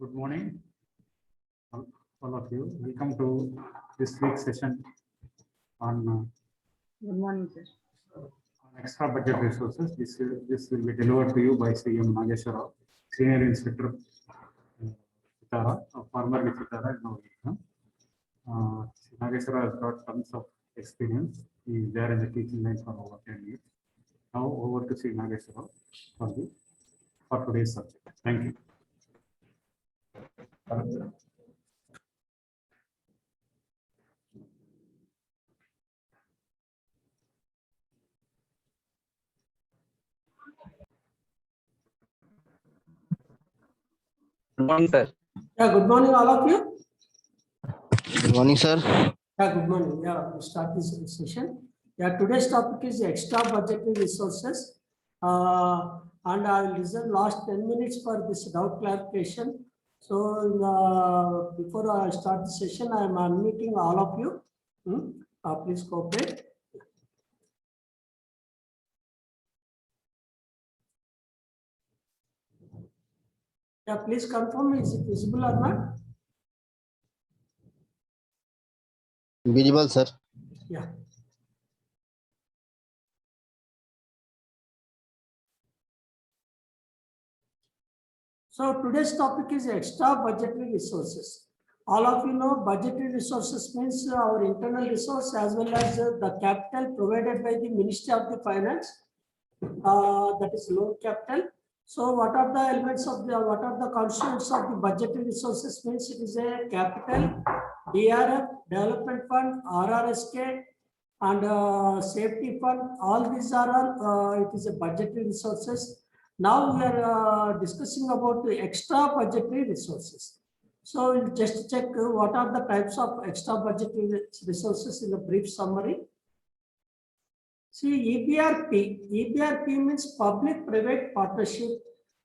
Good morning, all of you. Welcome to this week's session on Good morning, sir. extra budget resources. This will be delivered to you by CM Nageshwara, Senior Inspector Sitara, formerly Sitara. Nageshwara has got tons of experience. He is there in the teaching line for over 10 years. Now over to Sri Nageshwara for today's subject. Thank you. Good morning, sir. Yeah, good morning, all of you. Good morning, sir. Yeah, good morning. Yeah, we start this session. Yeah, today's topic is extra budgetary resources. And I will reserve last 10 minutes for this doubt clarification. So before I start the session, I am unmuting all of you. Please cooperate. Yeah, please confirm, is it visible or not? Visible, sir. Yeah. So today's topic is extra budgetary resources. All of you know budgetary resources means our internal resource as well as the capital provided by the Ministry of the Finance. That is loan capital. So what are the elements of what are the constituents of the budgetary resources means it is a capital, DRF, development fund, RRSK, and safety fund. All these are all it is a budgetary resources. Now we are discussing about the extra budgetary resources. So we'll just check what are the types of extra budgetary resources in a brief summary. See, EBRP means public-private partnership.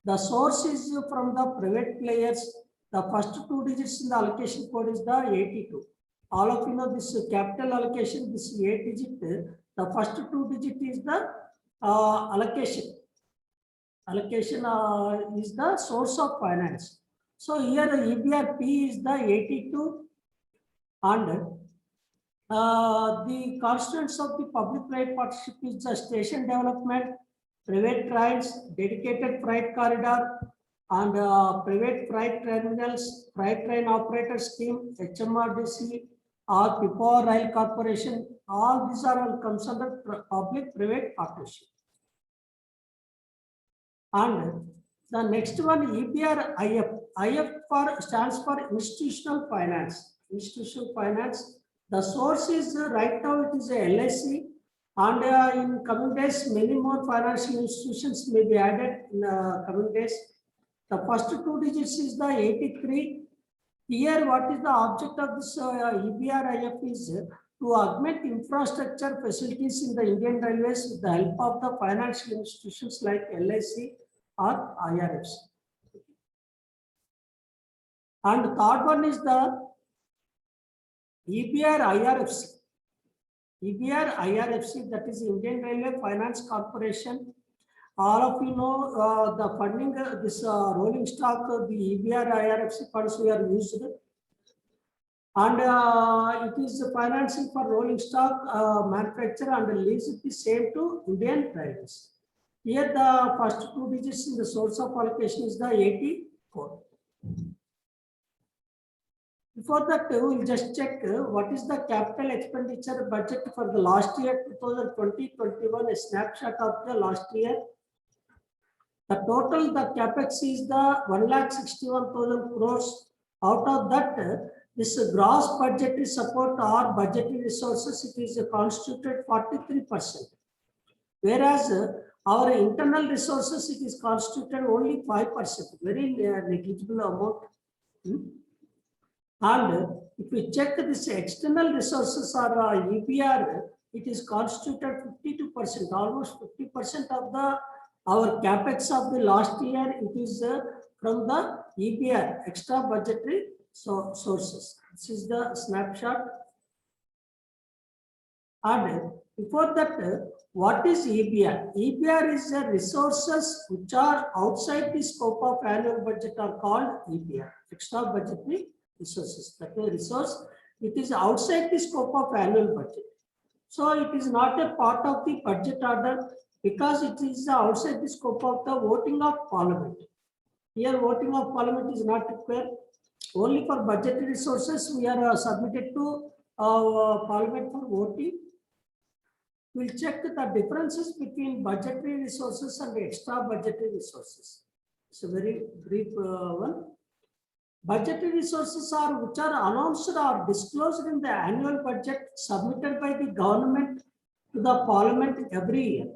The source is from the private players. The first two digits in the allocation code is the 82. All of you know this capital allocation, this 8 digit, the first two digit is the allocation. Allocation is the source of finance. So here EBRP is the 82 and the constituents of the public-private partnership is the station development, private trains, dedicated freight corridor, and private freight terminals, freight train operator scheme, HMRDC, or PIPO Rail Corporation. All these are all comes under public-private partnership. And the next one, EBRIF. IF stands for institutional finance. Institutional finance. The source is right now it is a LIC, and in coming days many more financial institutions may be added in coming days. The first two digits is the 83. Here what is the object of this EBRIF is to augment infrastructure facilities in the Indian Railways with the help of the financial institutions like LIC or IRFs. And the third one is the EBRIRFC. EBRIRFC, that is Indian Railway Finance Corporation. All of you know the funding, this rolling stock, the EBRIRFC funds we are used. And it is financing for rolling stock manufacture and lease the same to Indian Railways. Here the first two digits in the source of allocation is the 84. Before that, we will just check what is the capital expenditure budget for the last year 2020-21, a snapshot of the last year. The total, the capex is the 1,61,000 crores. Out of that, this gross budgetary support or budgetary resources, it is constituted 43%. Whereas our internal resources, it is constituted only 5%, very negligible amount. And if we check this external resources or EBR, it is constituted 52%, almost 50% of the our capex of the last year. It is from the EBR, extra budgetary sources. This is the snapshot. And Before that, what is EBR? EBR is the resources which are outside the scope of annual budget are called EBR, extra budgetary resources. That is resource, it is outside the scope of annual budget. So it is not a part of the budget order because it is outside the scope of the voting of parliament. Here voting of parliament is not required. Only for budgetary resources we are submitted to parliament for voting. We'll check the differences between budgetary resources and extra budgetary resources. It's a very brief one. Budgetary resources are which are announced or disclosed in the annual budget submitted by the government to the parliament every year.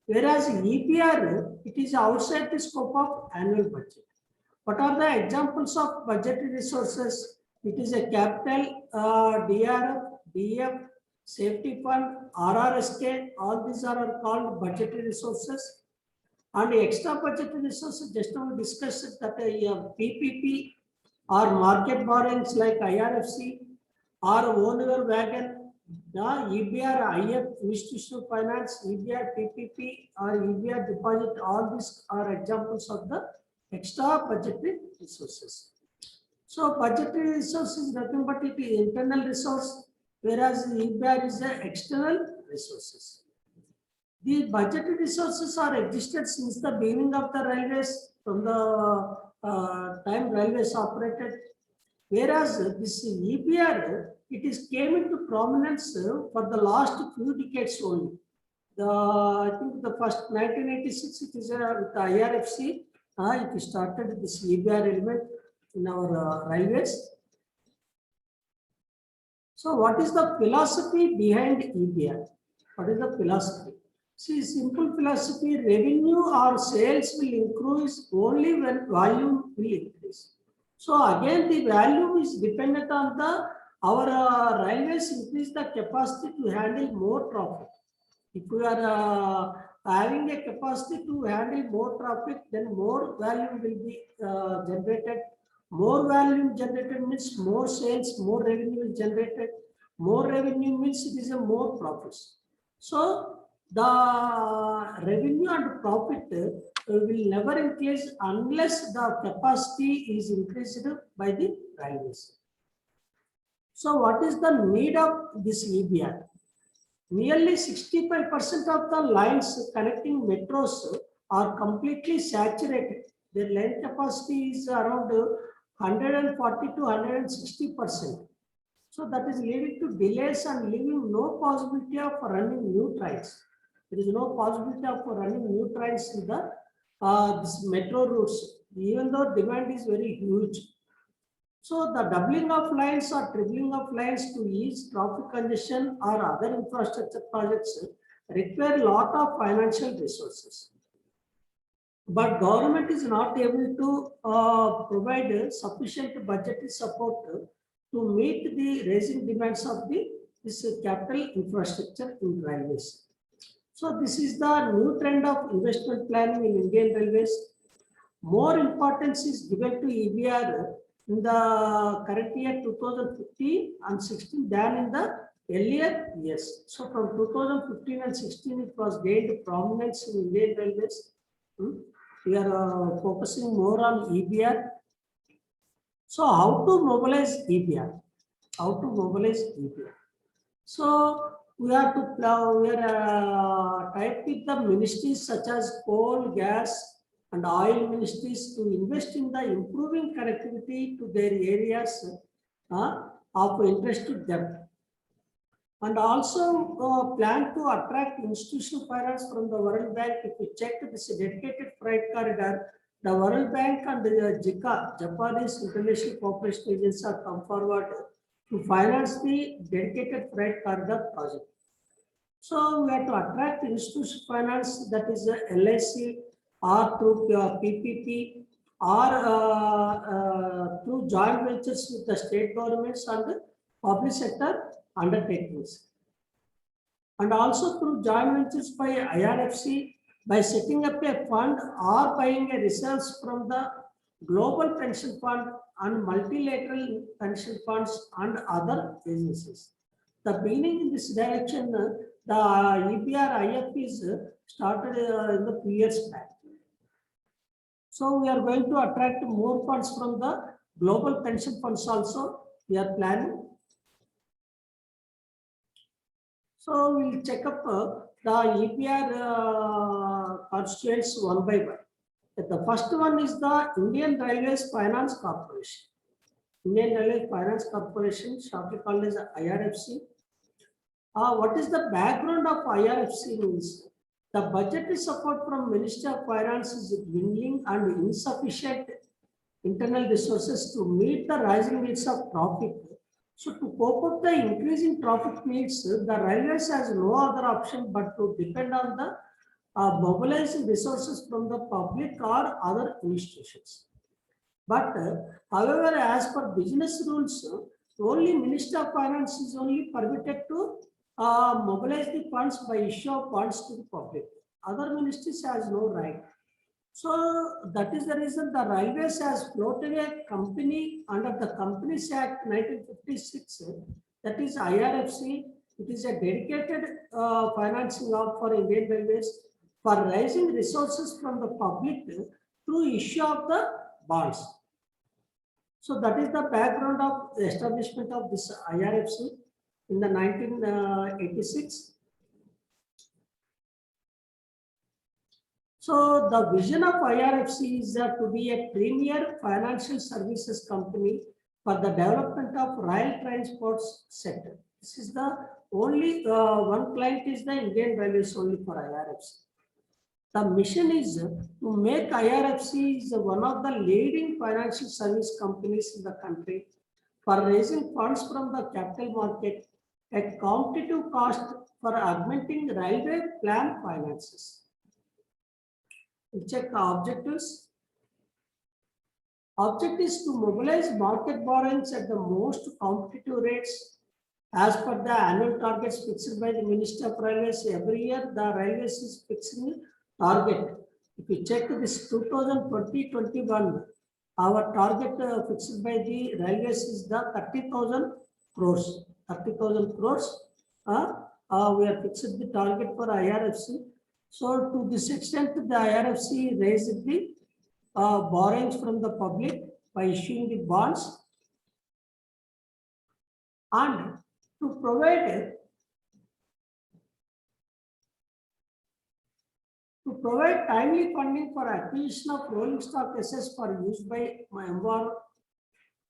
Whereas EBR, it is outside the scope of annual budget. What are the examples of budgetary resources? It is a capital, DRF, DF, safety fund, RRSK, all these are called budgetary resources. And extra budgetary resources, just now we discussed that PPP or market borrowings like IRFC or own your wagon, EBR, IF, institutional finance, EBR, PPP or EBR deposit, all these are examples of the extra budgetary resources. So budgetary resource is nothing but it is internal resource, whereas EBR is the external resources. The budgetary resources are existed since the beginning of the railways, from the time railways operated, whereas this EBR, it is came into prominence for the last few decades only. I think the first 1986 it is with the IRFC, it started this EBR element in our railways. So what is the philosophy behind EBR? What is the philosophy? See, simple philosophy, revenue or sales will increase only when volume will increase. So again, the value is dependent on our railways increase the capacity to handle more traffic. If we are having a capacity to handle more traffic, then more value will be generated. More value generated means more sales, more revenue is generated. More revenue means it is a more profits. So the revenue and profit will never increase unless the capacity is increased by the railways. So what is the need of this EBR? Nearly 65% of the lines connecting metros are completely saturated. Their line capacity is around 140 to 160%. So that is leading to delays and leaving no possibility of running new trains. There is no possibility of running new trains in the this metro routes, even though demand is very huge. So the doubling of lines or tripling of lines to ease traffic congestion or other infrastructure projects require a lot of financial resources. But government is not able to provide sufficient budgetary support to meet the rising demands of this capital infrastructure in railways. So this is the new trend of investment planning in Indian Railways. More importance is given to EBR in the current year 2015 and 16 than in the earlier years. So from 2015 and 16 it was gained prominence in Indian Railways. We are focusing more on EBR. So how to mobilize EBR? How to mobilize EBR? So we are tied with the ministries such as coal, gas, and oil ministries to invest in the improving connectivity to their areas of interest to them. And also plan to attract institutional finance from the World Bank. If you check this dedicated freight corridor, the World Bank and the JICA, Japanese International Cooperation Agency, have come forward to finance the dedicated freight corridor project. So we have to attract institutional finance, that is LIC, or through PPP, or through joint ventures with the state governments and the public sector undertakings. And also through joint ventures by IRFC, by setting up a fund or buying a reserves from the Global Pension Fund and multilateral pension funds and other agencies. The beginning in this direction, The EBR IF is started in the 2 years back. So we are going to attract more funds from the global pension funds also. We are planning. So we'll check up the EPR constituents one by one. The first one is the Indian Railways Finance Corporation. Indian Railways Finance Corporation, shortly called as IRFC. What is the background of IRFC means? The budgetary support from Ministry of Finance is dwindling and insufficient internal resources to meet the rising needs of traffic. So to cope up the increasing traffic needs, the railways has no other option but to depend on the mobilizing resources from the public or other institutions. But however, as per business rules, only Minister of Finance is only permitted to mobilize the funds by issue of funds to the public. Other ministries has no right. So that is the reason the railways has floated a company under the Companies Act 1956. That is IRFC. It is a dedicated financing of for Indian Railways for raising resources from the public through issue of the bonds. So that is the background of the establishment of this IRFC in the 1986. So the vision of IRFC is to be a premier financial services company for the development of rail transport sector. This is the only one client is the Indian Railways only for IRFC. The mission is to make IRFC is one of the leading financial service companies in the country for raising funds from the capital market at competitive cost for augmenting railway plan finances. We check objectives. Objectives to mobilize market borrowings at the most competitive rates as per the annual targets fixed by the Minister of Railways. Every year, the Railways is fixing target. If you check this 2020-21, our target fixed by the Railways is the 30,000 crores. 30,000 crores. We are fixed the target for IRFC. So to this extent, the IRFC raised the borrowings from the public by issuing the bonds and to provide timely funding for acquisition of rolling stock assets for use by MVR.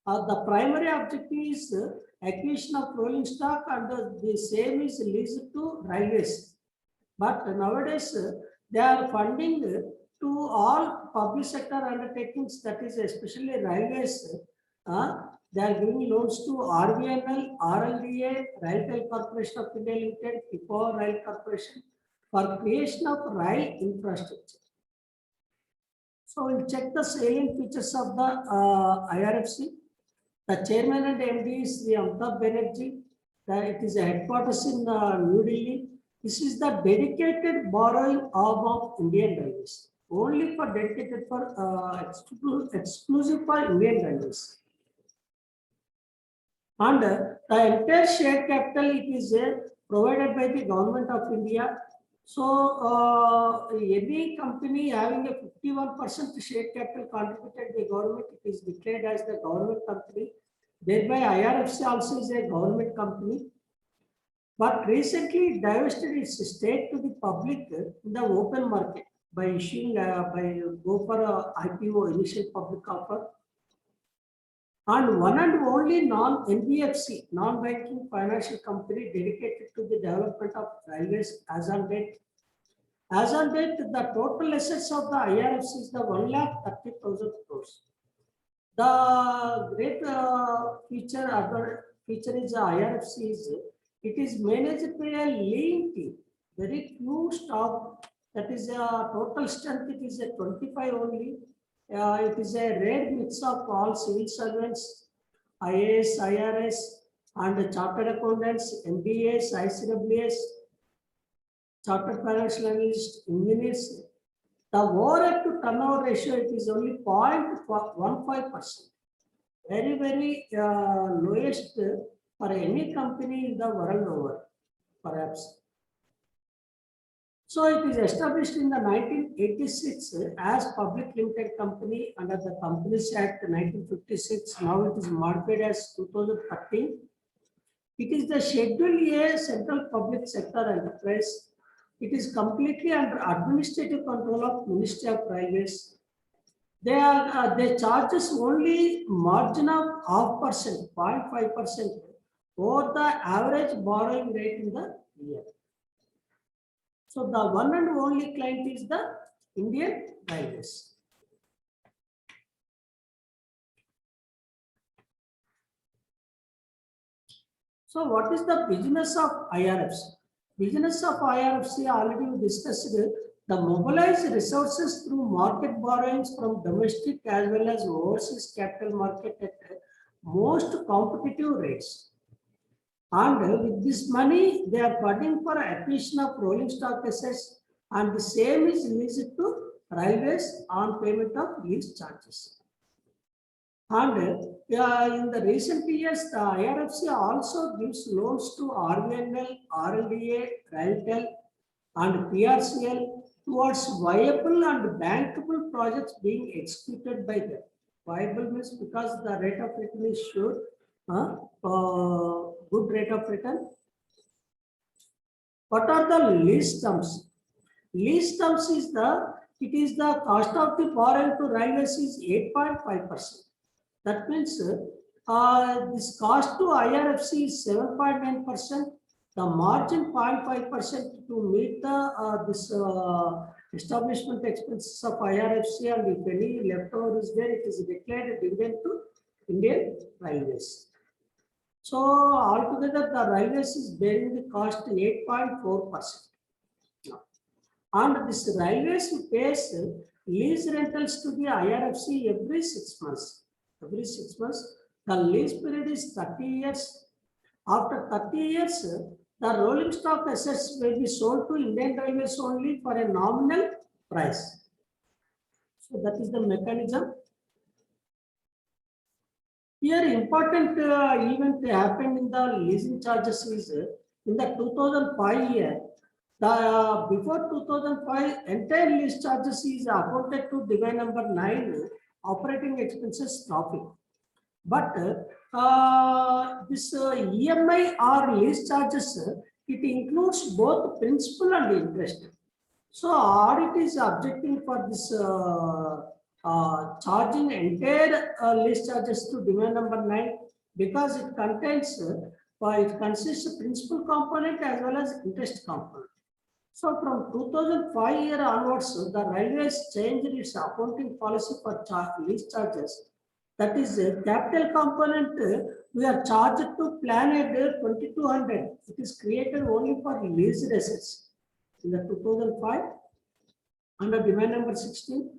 The primary objective is acquisition of rolling stock and the same is leased to railways. But nowadays, they are funding to all public sector undertakings, that is especially railways. They are giving loans to RVNL, RLDA, Railtel Corporation of India Limited, PIPO Rail Corporation for creation of rail infrastructure. So we'll check the salient features of the IRFC. The chairman and MD is the Amitabh Banerjee. It is a headquarters in New Delhi. This is the dedicated borrowing arm of Indian Railways, only for dedicated for exclusive for Indian Railways. And the entire share capital it is provided by the Government of India. So any company having a 51% share capital contributed by government, it is declared as the government company. Thereby IRFC also is a government company. But recently divested its stake to the public in the open market by issuing go for a IPO, initial public offer. And one and only non-NBFC, non-banking financial company dedicated to the development of railways as on date. As on date, the total assets of the IRFC is the 1,30,000 crores. The great other feature is the IRFC is it is managed by a lean team, very few staff. That is a total strength. It is a 25 only. It is a rare mix of all civil servants, IAS, IRS, and chartered accountants, MBAs, ICWS, chartered financial analysts, engineers. The overhead to turnover ratio it is only 0.15%. Very, very lowest for any company in the world over, perhaps. So it is established in the 1986 as public limited company under the Companies Act 1956. Now it is modified as 2013. It is the Schedule A central public sector enterprise. It is completely under administrative control of Ministry of Railways. They charges only margin of 0.5%, 0.5% over the average borrowing rate in the year. So the one and only client is the Indian Railways. So what is the business of IRFC? Business of IRFC already we discussed. The mobilized resources through market borrowings from domestic as well as overseas capital market at most competitive rates. And with this money, they are putting for acquisition of rolling stock assets, and the same is leased to railways on payment of lease charges. And in the recent years, the IRFC also gives loans to RVNL, RLDA, Railtel, and PRCL towards viable and bankable projects being executed by them. Viable means because the rate of return is sure, good rate of return. What are the lease terms? Lease terms is it is the cost of the borrowing to railways is 8.5%. That means this cost to IRFC is 7.9%. The margin 0.5% to meet the this establishment expenses of IRFC, and if any leftover is there, it is declared a dividend to Indian Railways. So altogether, the Railways is bearing the cost 8.4%. And this Railways pays lease rentals to the IRFC every 6 months. Every 6 months, the lease period is 30 years. After 30 years, the rolling stock assets will be sold to Indian Railways only for a nominal price. So that is the mechanism. Here, important event happened in the leasing charges is in the 2005 year. Before 2005, entire lease charges is accounted to divide number 9, operating expenses profit. But this EMI or lease charges, it includes both principal and interest. So audit is objecting for this charging entire lease charges to demand number 9 because it contains, it consists of principal component as well as interest component. So from 2005 year onwards, the Railways changed its accounting policy for lease charges. That is capital component, we are charged to plan at 2200. It is created only for leased assets in the 2005 under demand number 16.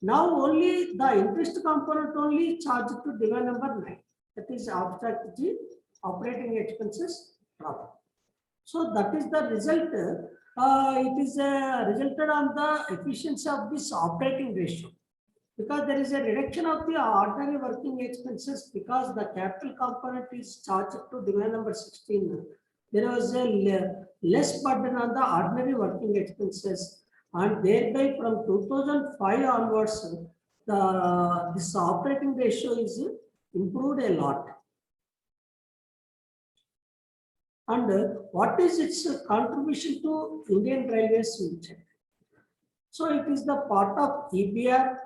Now only the interest component only charged to demand number 9. That is abstract G, operating expenses profit. So that is the result. It is resulted on the efficiency of this operating ratio. Because there is a reduction of the ordinary working expenses because the capital component is charged to demand number 16. There was a less burden on the ordinary working expenses, and thereby from 2005 onwards, this operating ratio is improved a lot. And what is its contribution to Indian Railways future? So it is the part of EBR.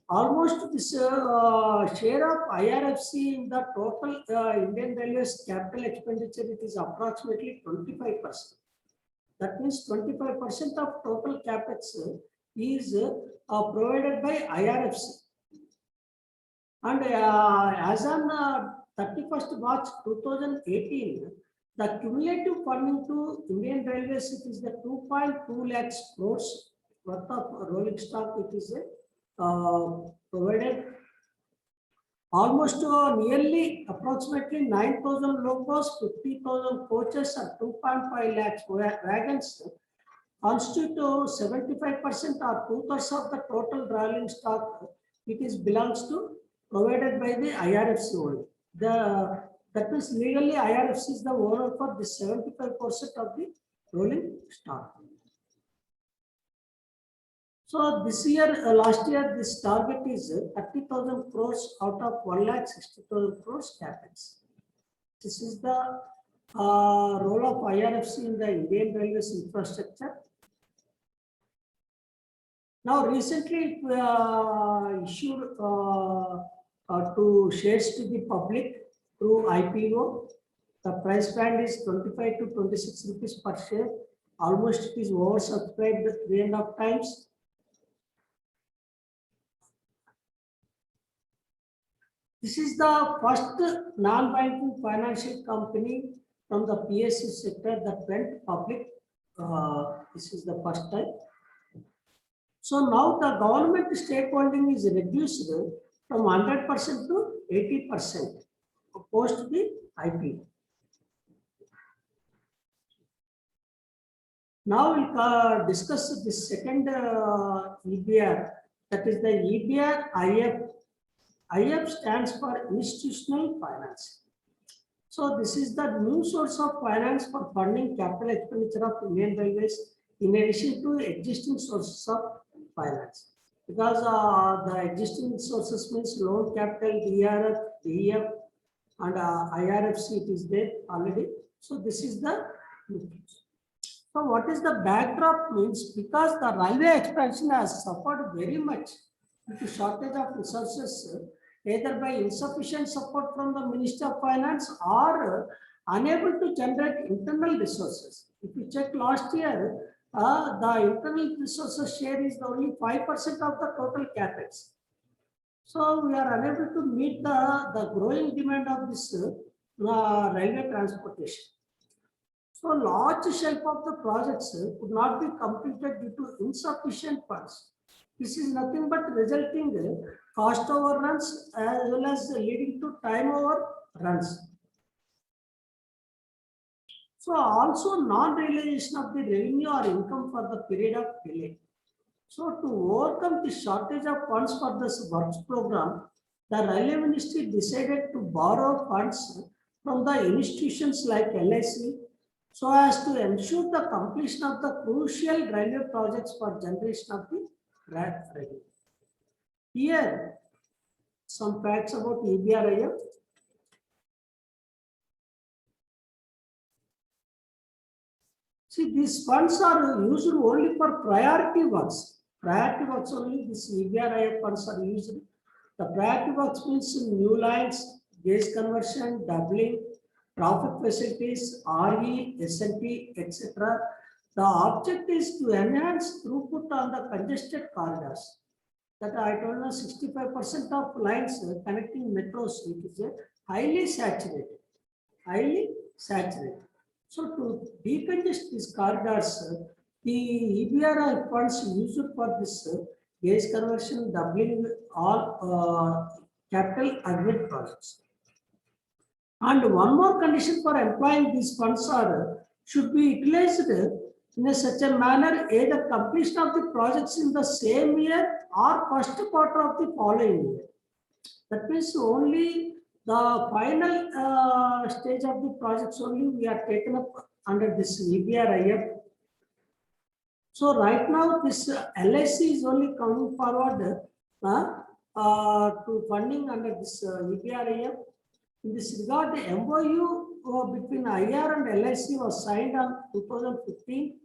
Almost this share of IRFC in the total Indian Railways capital expenditure, it is approximately 25%. That means 25% of total capex is provided by IRFC. And as on 31st March 2018, the cumulative funding to Indian Railways, it is the 2.2 lakhs crores worth of rolling stock. It is provided almost nearly approximately 9,000 locos, 50,000 coaches, and 2.5 lakhs wagons constitute 75% or 2/3 of the total rolling stock. It is belongs to provided by the IRFC only. That means legally IRFC is the owner for the 75% of the rolling stock. So this year, last year, this target is 30,000 crores out of 1,60,000 crores capex. This is the role of IRFC in the Indian Railways infrastructure. Now, recently issued to shares to the public through IPO. The price band is 25 to 26 rupees per share. Almost it is oversubscribed 3.5 times. This is the first non-banking financial company from the PSU sector that went public. This is the first time. So now the government stakeholding is reduced from 100% to 80% post the IPO. Now we'll discuss the second EBR, that is the EBR IF. IF stands for Institutional Finance. So this is the new source of finance for funding capital expenditure of Indian Railways in addition to existing sources of finance. Because the existing sources means loan capital, DRF, DEF, and IRFC, it is there already. So this is the new. So what is the backdrop means, because the railway expansion has suffered very much due to shortage of resources, either by insufficient support from the Minister of Finance or unable to generate internal resources. If you check last year, the internal resources share is only 5% of the total capex. So we are unable to meet the growing demand of this railway transportation. So large shelf of the projects could not be completed due to insufficient funds. This is nothing but resulting cost overruns as well as leading to time overruns. So also non-realization of the revenue or income for the period of delay. So to overcome the shortage of funds for this works program, the Railway Ministry decided to borrow funds from the institutions like LIC, so as to ensure the completion of the crucial railway projects for generation of the revenue. Here, some facts about EBRIF. See, these funds are used only for priority works. Priority works only, this EBRIF funds are used. The priority works means new lines, gauge conversion, doubling, traffic facilities, RE, SNP, etc. The object is to enhance throughput on the congested corridors. That I told you, 65% of lines connecting metros, it is highly saturated. Highly saturated. So to decongest these corridors, the EBRI funds used for this gauge conversion, doubling all capital aggregate projects. And one more condition for employing these funds should be utilized in such a manner, either completion of the projects in the same year or first quarter of the following year. That means only the final stage of the projects only we are taken up under this EBRIF. So right now this LIC is only coming forward to funding under this EBRIF. In this regard, the MOU between IR and LIC was signed on 2015.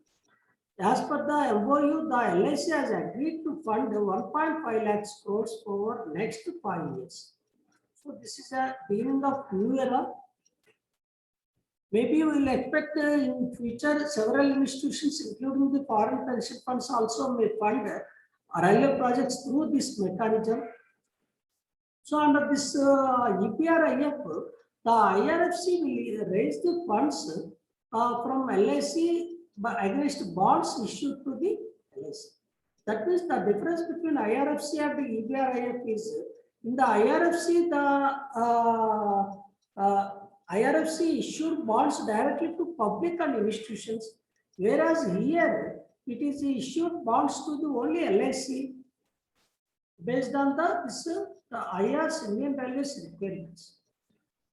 As per the MOU, the LIC has agreed to fund 1.5 lakhs crores over next 5 years. So this is a beginning of new era. Maybe we will expect in future several institutions, including the foreign pension funds, also may fund railway projects through this mechanism. So under this EBRIF, the IRFC will raise the funds from LIC against bonds issued to the LIC. That means the difference between IRFC and the EBRIF is, in the IRFC, the IRFC issued bonds directly to public and institutions, whereas here it is issued bonds to the only LIC based on the IR's Indian Railways requirements.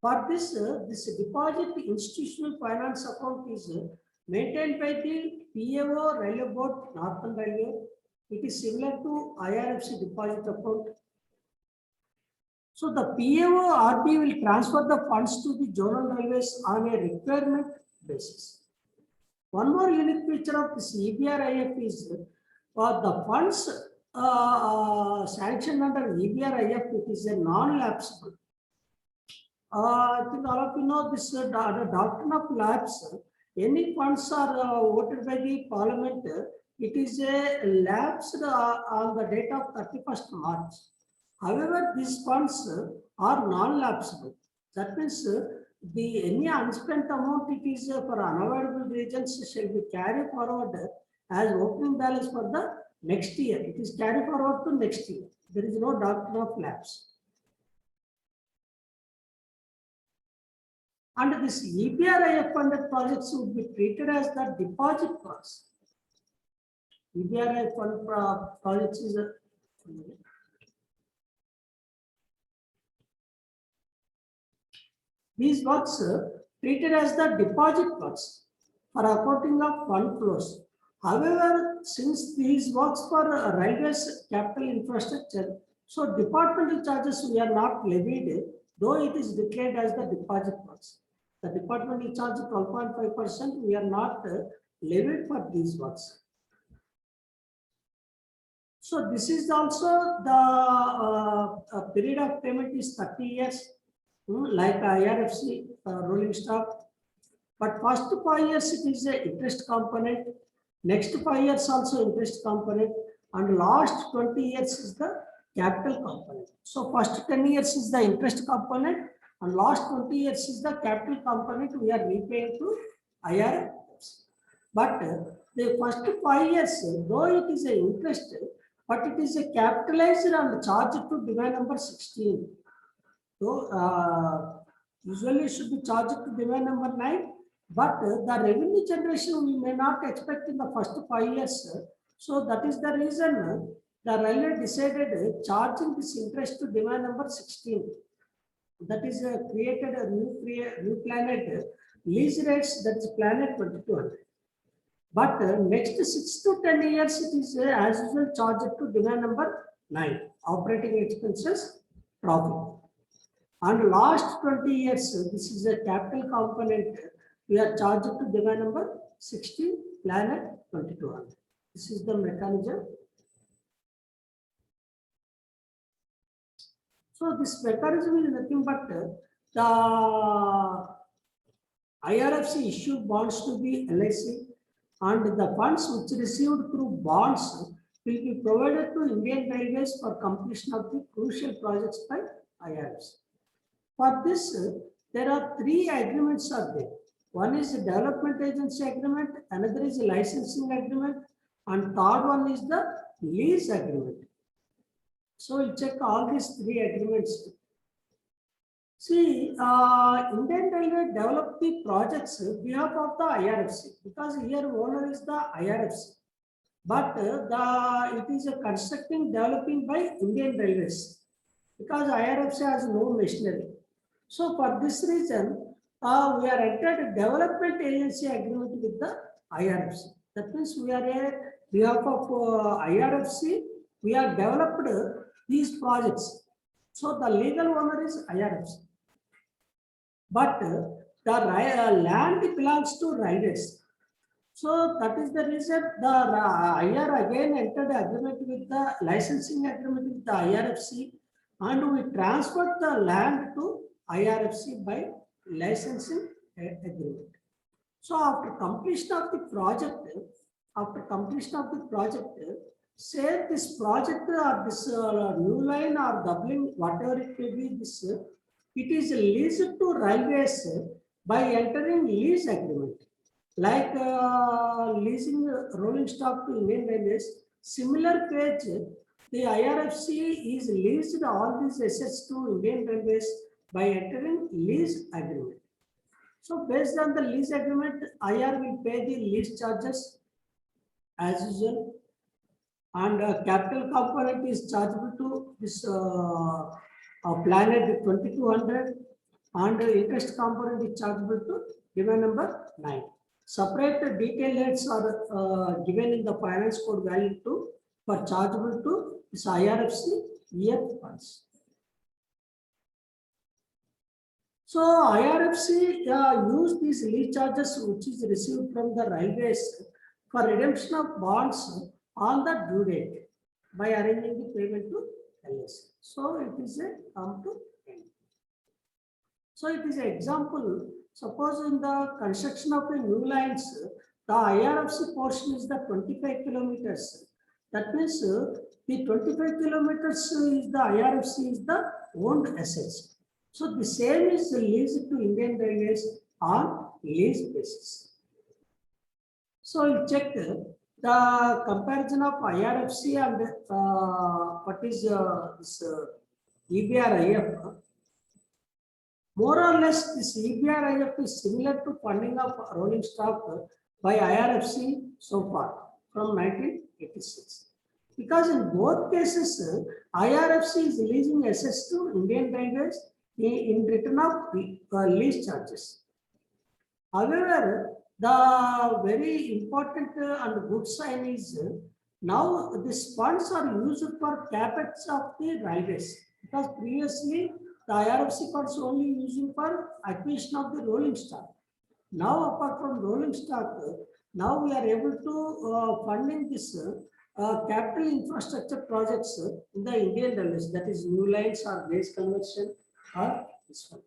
For this, this deposit institutional finance account is maintained by the PAO Railway Board, Northern Railway, It is similar to IRFC deposit account. So the PAO RB will transfer the funds to the zonal railways on a requirement basis. One more unique feature of this EBRIF is the funds sanctioned under EBRIF, it is a non-lapsable. I think all of you know this the doctrine of lapse. Any funds are voted by the parliament, it is a lapsed on the date of 31st March. However, these funds are non-lapsable. That means the any unspent amount it is for unavoidable reasons shall be carried forward as opening balance for the next year. It is carried forward to next year. There is no doctrine of lapse. And this EBRIF funded projects would be treated as the deposit funds. EBRIF fund projects is a these works treated as the deposit works for accounting of fund flows. However, since these works for railways capital infrastructure, so departmental charges we are not levied, though it is declared as the deposit works. The departmental charge 12.5%, we are not levied for these works. So this is also the period of payment is 30 years. Like IRFC rolling stock, but first 5 years it is a interest component, next 5 years also interest component, and last 20 years is the capital component. So first 10 years is the interest component, and last 20 years is the capital component we are repaying to IRFC. But the first 5 years, though it is a interest, but it is a capitalized and charged to demand number 16. So usually it should be charged to demand number 9, but the revenue generation we may not expect in the first 5 years. So that is the reason the railway decided charging this interest to demand number 16. That is created a new planet lease rates, that is planet 2200. But next 6 to 10 years it is as usual charged to demand number 9, operating expenses profit. And last 20 years, this is a capital component, we are charged to demand number 16, planet 2200. This is the mechanism. So this mechanism is nothing but the IRFC issued bonds to the LIC, and the funds which received through bonds will be provided to Indian Railways for completion of the crucial projects by IRFC. For this, there are 3 agreements are there. One is a development agency agreement, another is a licensing agreement, and third one is the lease agreement. So we'll check all these 3 agreements. See, Indian Railway developed the projects on behalf of the IRFC, because here owner is the IRFC. But it is a constructing developing by Indian Railways, because IRFC has no machinery. So for this reason, we are entered a development agency agreement with the IRFC. That means we are a behalf of IRFC, we have developed these projects. So the legal owner is IRFC. But the land belongs to railways. So that is the reason the IR again entered agreement with the licensing agreement with the IRFC, and we transferred the land to IRFC by licensing agreement. So after completion of the project, say this project or this new line or doubling, whatever it may be, this it is leased to railways by entering lease agreement. Like leasing rolling stock to Indian Railways, similar page, the IRFC is leased all these assets to Indian Railways by entering lease agreement. So based on the lease agreement, IR will pay the lease charges as usual, and capital component is chargeable to this planet 2200, and interest component is chargeable to demand number 9. Separate detailed rates are given in the finance code value to were chargeable to this IRFC EF funds. So IRFC used these lease charges which is received from the railways for redemption of bonds on the due date by arranging the payment to LS. So it is a come to end. So it is an example. Suppose in the construction of a new lines, the IRFC portion is the 25 kilometers. That means the 25 kilometers is the IRFC is the owned assets. So the same is leased to Indian Railways on lease basis. So you check the comparison of IRFC and what is this EBRIF. More or less, this EBRIF is similar to funding of rolling stock by IRFC so far from 1986. Because in both cases, IRFC is leasing assets to Indian Railways in return of lease charges. However, the very important and good sign is now these funds are used for capex of the railways, because previously the IRFC funds only using for acquisition of the rolling stock. Now, apart from rolling stock, now we are able to funding this capital infrastructure projects in the Indian Railways, that is new lines or base conversion or this one.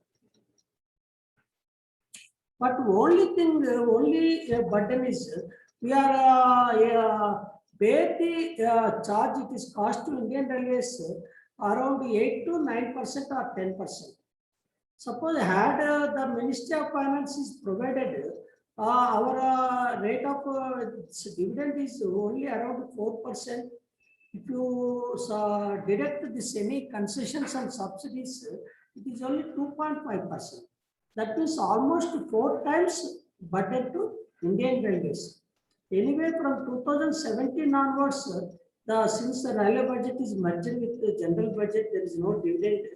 But only thing, only burden is we are where the charge it is cost to Indian Railways around 8 to 9% or 10%. Suppose had the Ministry of Finance is provided, our rate of dividend is only around 4%. If you deduct this any concessions and subsidies, it is only 2.5%. That means almost 4 times burden to Indian Railways. Anyway, from 2017 onwards, since the railway budget is merged with the general budget, there is no dividend.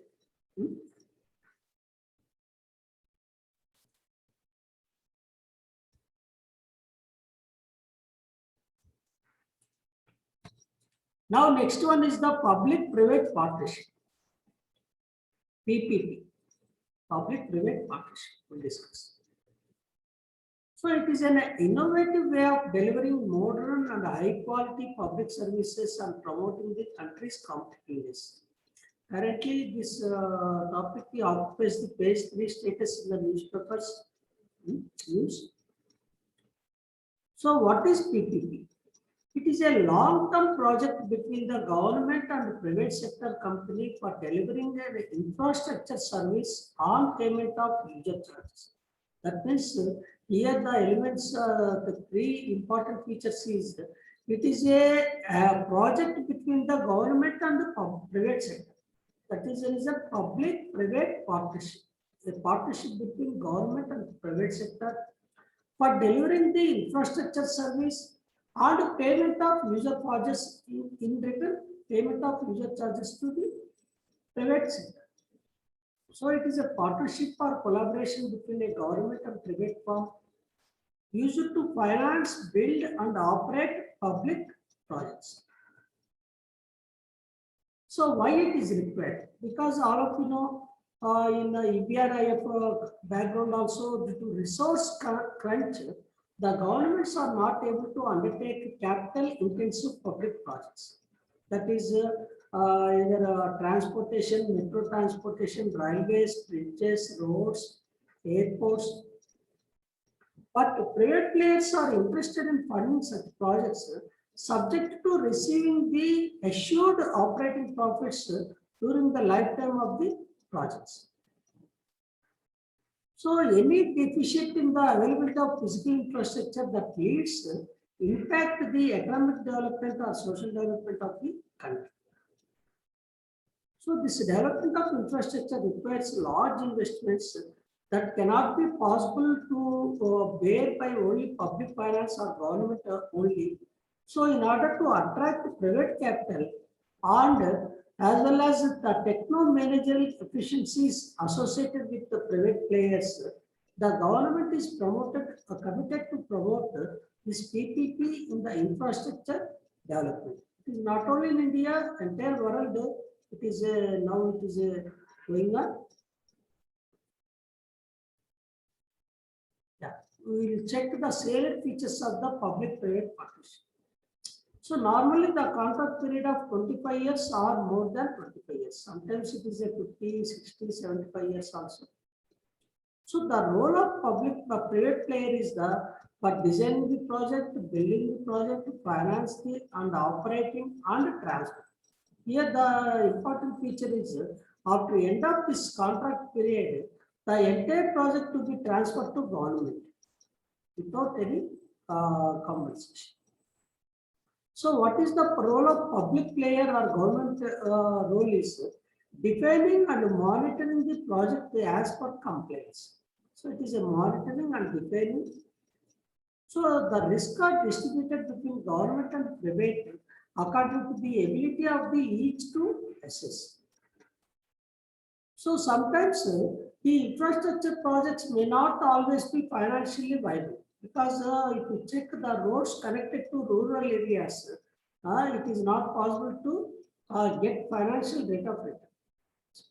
Now, next one is the public-private partnership, PPP, public-private partnership. We'll discuss. So, it is an innovative way of delivering modern and high-quality public services and promoting the country's competitiveness. Currently, this topic occupies the page 3 status in the newspapers. News. So, what is PPP? It is a long-term project between the government and private sector company for delivering an infrastructure service on payment of user charges. That means here the elements, the 3 important features is it is a project between the government and the private sector. That is a public-private partnership, a partnership between government and private sector for delivering the infrastructure service and payment of user charges in return, payment of user charges to the private sector. So it is a partnership or collaboration between a government and private firm used to finance, build and operate public projects. So why it is required? Because all of you know in the EBRIF background also due to resource crunch, the governments are not able to undertake capital intensive public projects. That is either transportation, metro transportation, railways, bridges, roads, airports. But private players are interested in funding such projects subject to receiving the assured operating profits during the lifetime of the projects. So any deficit in the availability of physical infrastructure that leads impact the economic development or social development of the country. So this development of infrastructure requires large investments that cannot be possible to bear by only public finance or government only. So in order to attract private capital and as well as the techno-managerial efficiencies associated with the private players, the government is committed to promote this PPP in the infrastructure development. It is not only in India, entire world, it is now it is going on. Yeah, we will check the salient features of the public-private partnership. So normally the contract period of 25 years or more than 25 years. Sometimes it is a 50, 60, 75 years also. So the role of private player is for designing the project, building the project, finance the and operating and transfer. Here the important feature is after end of this contract period, the entire project to be transferred to government without any compensation. So what is the role of public player or government role is defining and monitoring the project as per compliance. So it is a monitoring and defining. So the risks are distributed between government and private according to the ability of the each to assess. So sometimes the infrastructure projects may not always be financially viable. Because if you check the roads connected to rural areas, it is not possible to get financial rate of return.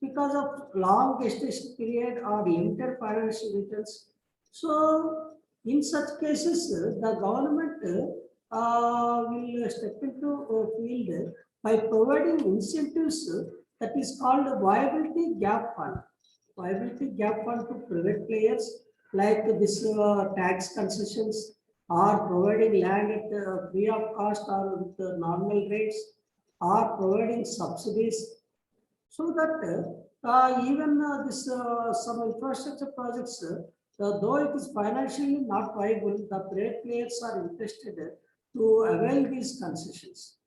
Because of long gestation period or limited financial returns. So in such cases, the government will step into field by providing incentives that is called a viability gap fund. Viability gap fund to private players like this tax concessions or providing land at free of cost or with normal rates or providing subsidies so that even this some infrastructure projects, though it is financially not viable, the private players are interested to avail these concessions.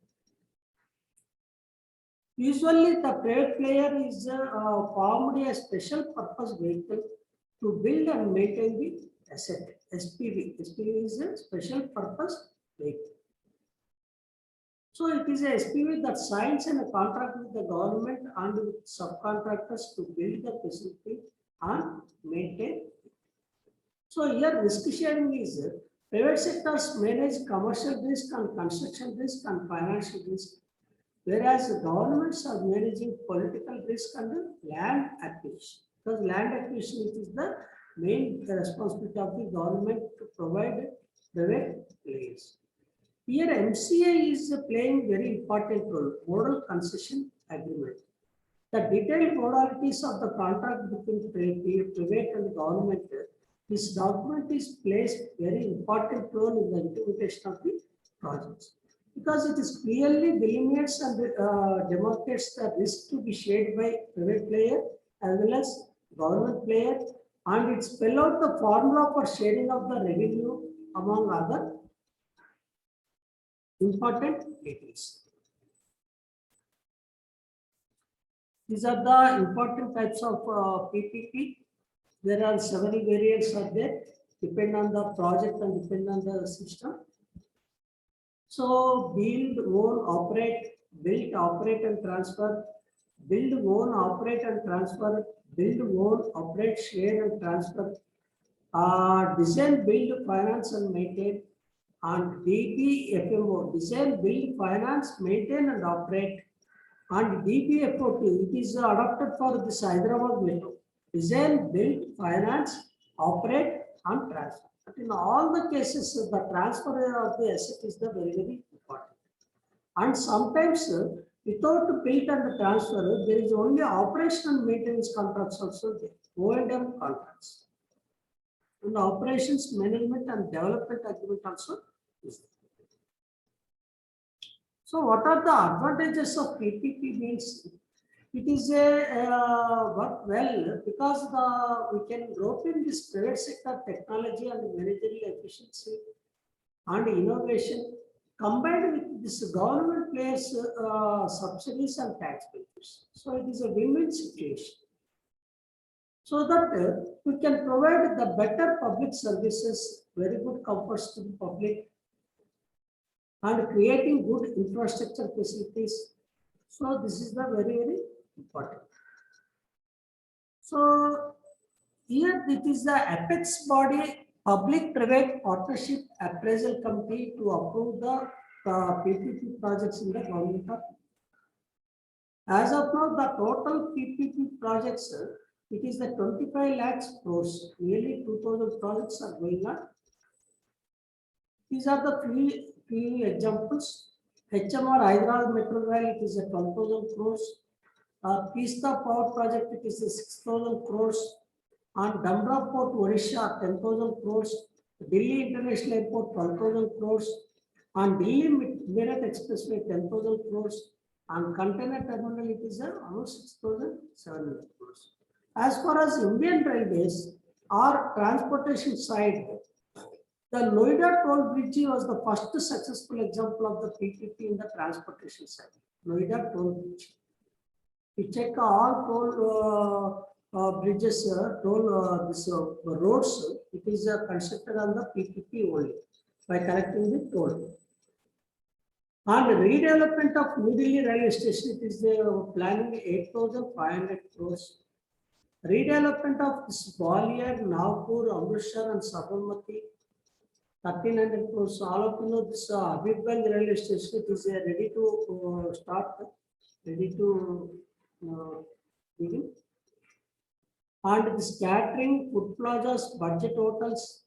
Usually, the private player is formed a special purpose vehicle to build and maintain the asset. SPV. SPV is a special purpose vehicle. So it is a SPV that signs a contract with the government and with subcontractors to build the facility and maintain. So here risk sharing is private sectors manage commercial risk and construction risk and financial risk, whereas the governments are managing political risk and land acquisition. Because land acquisition is the main responsibility of the government to provide private players. Here MCA is playing very important role, model concession agreement. The detailed modalities of the contract between private and government, this document is placed very important role in the implementation of the projects. Because it is clearly delineates and demarcates the risk to be shared by private player as well as government player, and it spells out the formula for sharing of the revenue among other important details. These are the important types of PPP. There are several variants are there, depend on the project and depend on the system. So build, own, operate, build, operate and transfer, build, own, operate and transfer, build, own, operate, share and transfer, design, build, finance and maintain, and DBFMO, design, build, finance, maintain and operate, and DBFO2, it is adopted for this Hyderabad Metro, design, build, finance, operate and transfer. But in all the cases, the transfer of the asset is the very, very important. And sometimes without build and transfer, there is only operation and maintenance contracts also there, O&M contracts. And operations, management and development agreement also is there. So what are the advantages of PPP means? It is a work well because we can rope in this private sector technology and managerial efficiency and innovation combined with this government players subsidies and tax benefits. So it is a win-win situation. So that we can provide the better public services, very good comforts to the public, and creating good infrastructure facilities. So this is the very, very important. So here it is the apex body public-private partnership appraisal committee to approve the PPP projects in the government of. As of now, the total PPP projects, it is the 25 lakhs crores. Nearly 2,000 projects are going on. These are the three examples. HMR Hyderabad Metro Rail, it is a 12,000 crores. Teesta Power Project, it is a 6,000 crores. On Dhamra Port, Odisha, 10,000 crores. Delhi International Airport, 12,000 crores. On Delhi Meerut Expressway, 10,000 crores. On container terminal, it is almost 6,700 crores. As far as Indian Railways or transportation side, the Noida toll bridge was the first successful example of the PPP in the transportation side. Noida toll bridge. We check all toll bridges, roads. It is constructed on the PPP only by collecting the toll. And redevelopment of New Delhi railway station, it is planning 8,500 crores. Redevelopment of this Gwalior, Nagpur, Amritsar and Sabarmati, 1,300 crores. All of you know this Habibganj railway station, it is ready to start, ready to begin. And this catering, food plazas, budget hotels,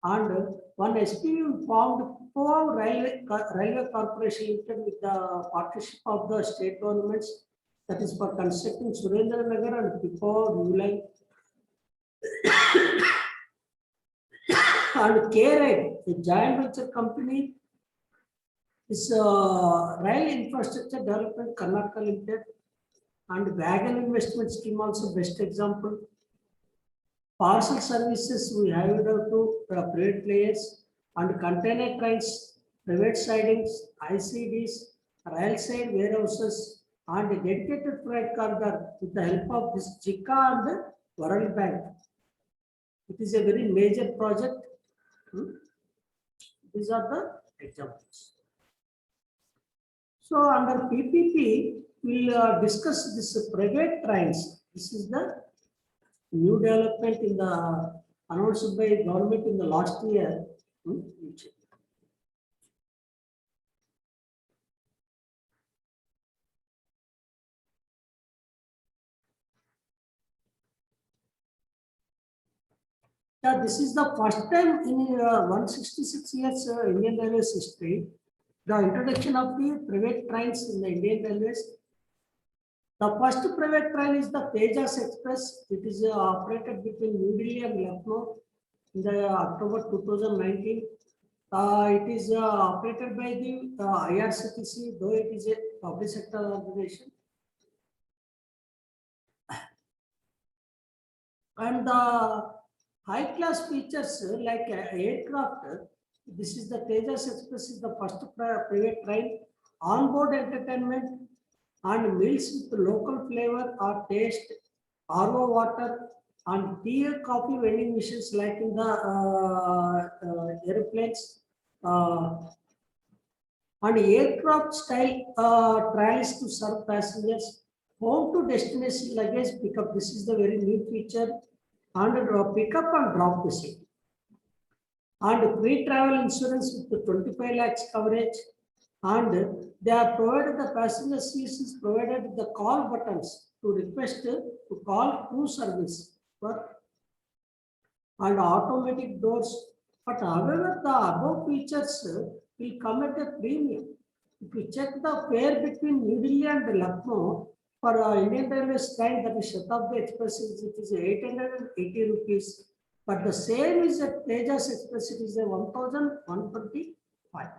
and one SPV formed Pipavav Railway Corporation Limited with the partnership of the state governments, that is for constructing Surendra Nagar and Pipavav New Line. And K-Ride, a joint venture company, is Rail Infrastructure Development Karnataka Limited, and Wagon Investment Scheme also best example. Parcel services we have it out to private players, and container trains, private sidings, ICDs, rail side warehouses, and a dedicated freight corridor with the help of this JICA and World Bank. It is a very major project. These are the examples. So under PPP, we'll discuss this private trains. This is the new development in the announced by government in the last year. This is the first time in 166 years Indian Railways history, the introduction of the private trains in the Indian Railways. The first private train is the Tejas Express. It is operated between New Delhi and Lucknow in the October 2019. It is operated by the IRCTC, though it is a public sector organization. And the high-class features like aircraft, this is the Tejas Express is the first private train, onboard entertainment, and meals with local flavor or taste, RO water, and tea and coffee vending machines like in the airplanes, and aircraft style trolleys to serve passengers, home to destination luggage pickup. This is the very new feature, and pickup and drop facility, and free travel insurance with the 25 lakhs coverage. And they are provided, the passenger seats is provided with the call buttons to request to call crew service and automatic doors. But however, the above features will come at a premium. If you check the fare between New Delhi and Lucknow for Indian Railways train, that is Shatabdi Express, it is 880 rupees. But the same is at Tejas Express, it is 1,125.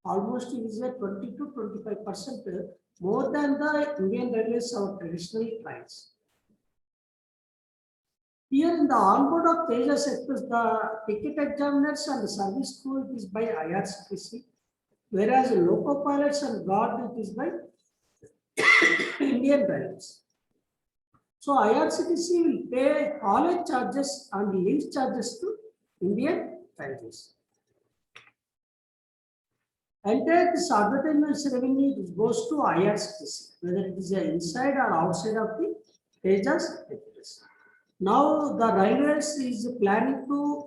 Almost it is a 20 to 25% more than the Indian Railways our traditional trains. Here in the onboard of Tejas Express, the ticket examiners and the service crew is by IRCTC, whereas loco pilots and guard it is by Indian Railways. So IRCTC will pay haulage charges and lease charges to Indian Railways. Entire this advertisement revenue goes to IRCTC, whether it is inside or outside of the Tejas Express. Now the Railways is planning to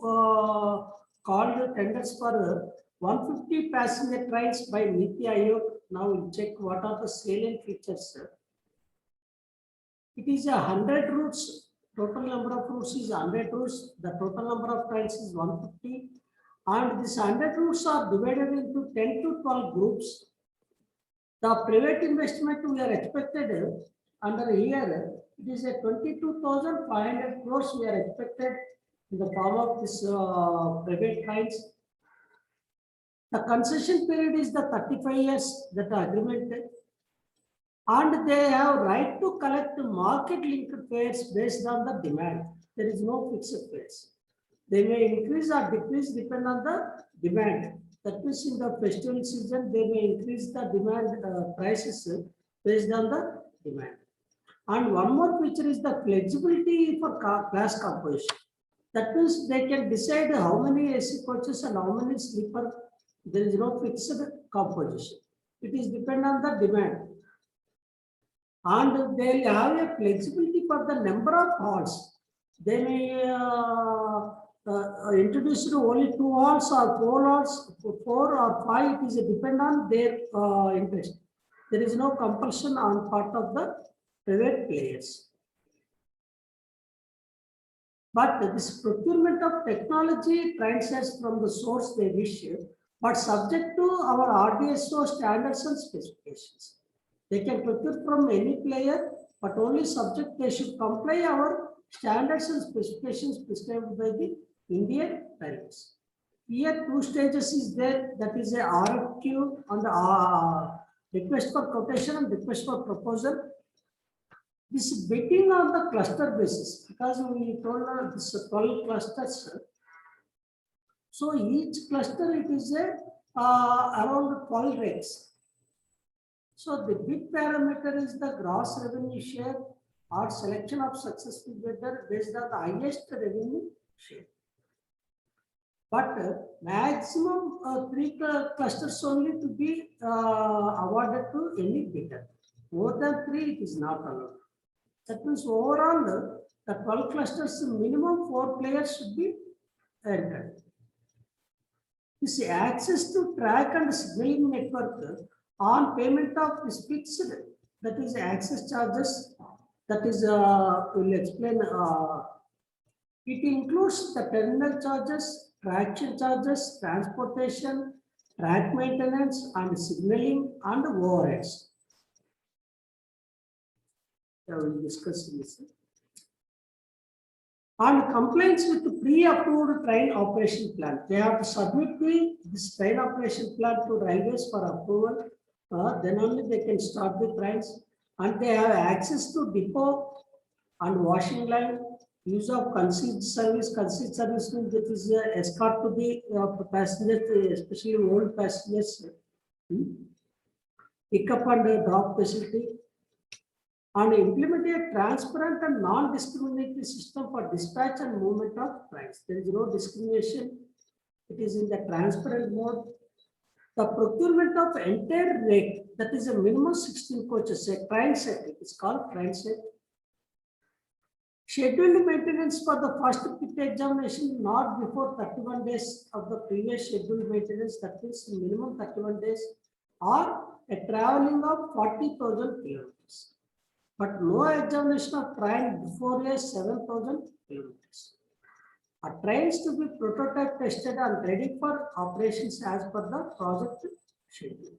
call the tenders for 150 passenger trains by Niti Aayog. Now we'll check what are the salient features. It is 100 routes. Total number of routes is 100 routes. The total number of trains is 150. And these 100 routes are divided into 10 to 12 groups. The private investment we are expected under here, it is a 22,500 crores we are expected in the form of this private trains. The concession period is the 35 years that the agreement, and they have right to collect market linked fares based on the demand. There is no fixed fares. They may increase or decrease depending on the demand. That means in the festival season, they may increase the demand prices based on the demand. And one more feature is the flexibility for class composition. That means they can decide how many AC coaches and how many sleeper. There is no fixed composition. It is dependent on the demand. And they have a flexibility for the number of halls. They may introduce only 2 halls or 4 halls, 4 or 5. It is depend on their interest. There is no compulsion on part of the private players. But this procurement of technology transfers from the source they wish, but subject to our RDSO standards and specifications. They can procure from any player, but only subject they should comply our standards and specifications prescribed by the Indian Railways. Here 2 stages is there, that is a RFQ on the request for quotation and request for proposal. This bidding on the cluster basis, because we told this 12 clusters. So each cluster it is a around 12 rates. So the bid parameter is the gross revenue share or selection of successful bidder based on the highest revenue share. But maximum 3 clusters only to be awarded to any bidder. More than 3 it is not allowed. That means overall the 12 clusters minimum 4 players should be entered. You see, access to track and signaling network on payment of this fixed, that is access charges, that is we'll explain. It includes the terminal charges, traction charges, transportation, track maintenance, and signaling and overheads. I will discuss this. And compliance with the pre-approved train operation plan. They have to submit this train operation plan to railways for approval. Then only they can start the trains. And they have access to depot and washing line, use of concierge service. Concierge service means that is escort to the passengers, especially old passengers. Pick up and drop facility. And implement a transparent and non-discriminatory system for dispatch and movement of trains. There is no discrimination. It is in the transparent mode. The procurement of entire rate, that is a minimum 16 coaches, a train set. It is called train set. Scheduled maintenance for the first pit examination not before 31 days of the previous scheduled maintenance, that is minimum 31 days, or a traveling of 40,000 kilometers. But no examination of train before a 7,000 kilometers. Trains to be prototype tested and ready for operations as per the project schedule.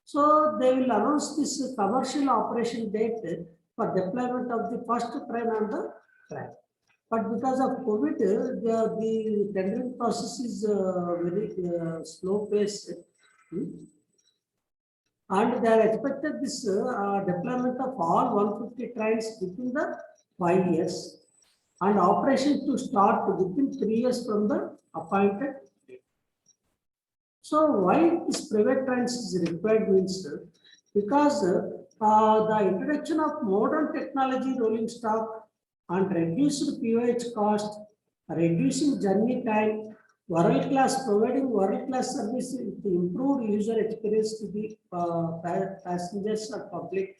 So they will announce this commercial operation date for deployment of the first train on the track. But because of COVID, the tendering process is very slow pace. And they are expected this deployment of all 150 trains within the 5 years. And operation to start within 3 years from the appointed date. So why this private trains is required means because the introduction of modern technology rolling stock and reduced POH cost, reducing journey time, providing world class service with improved user experience to the passengers or public.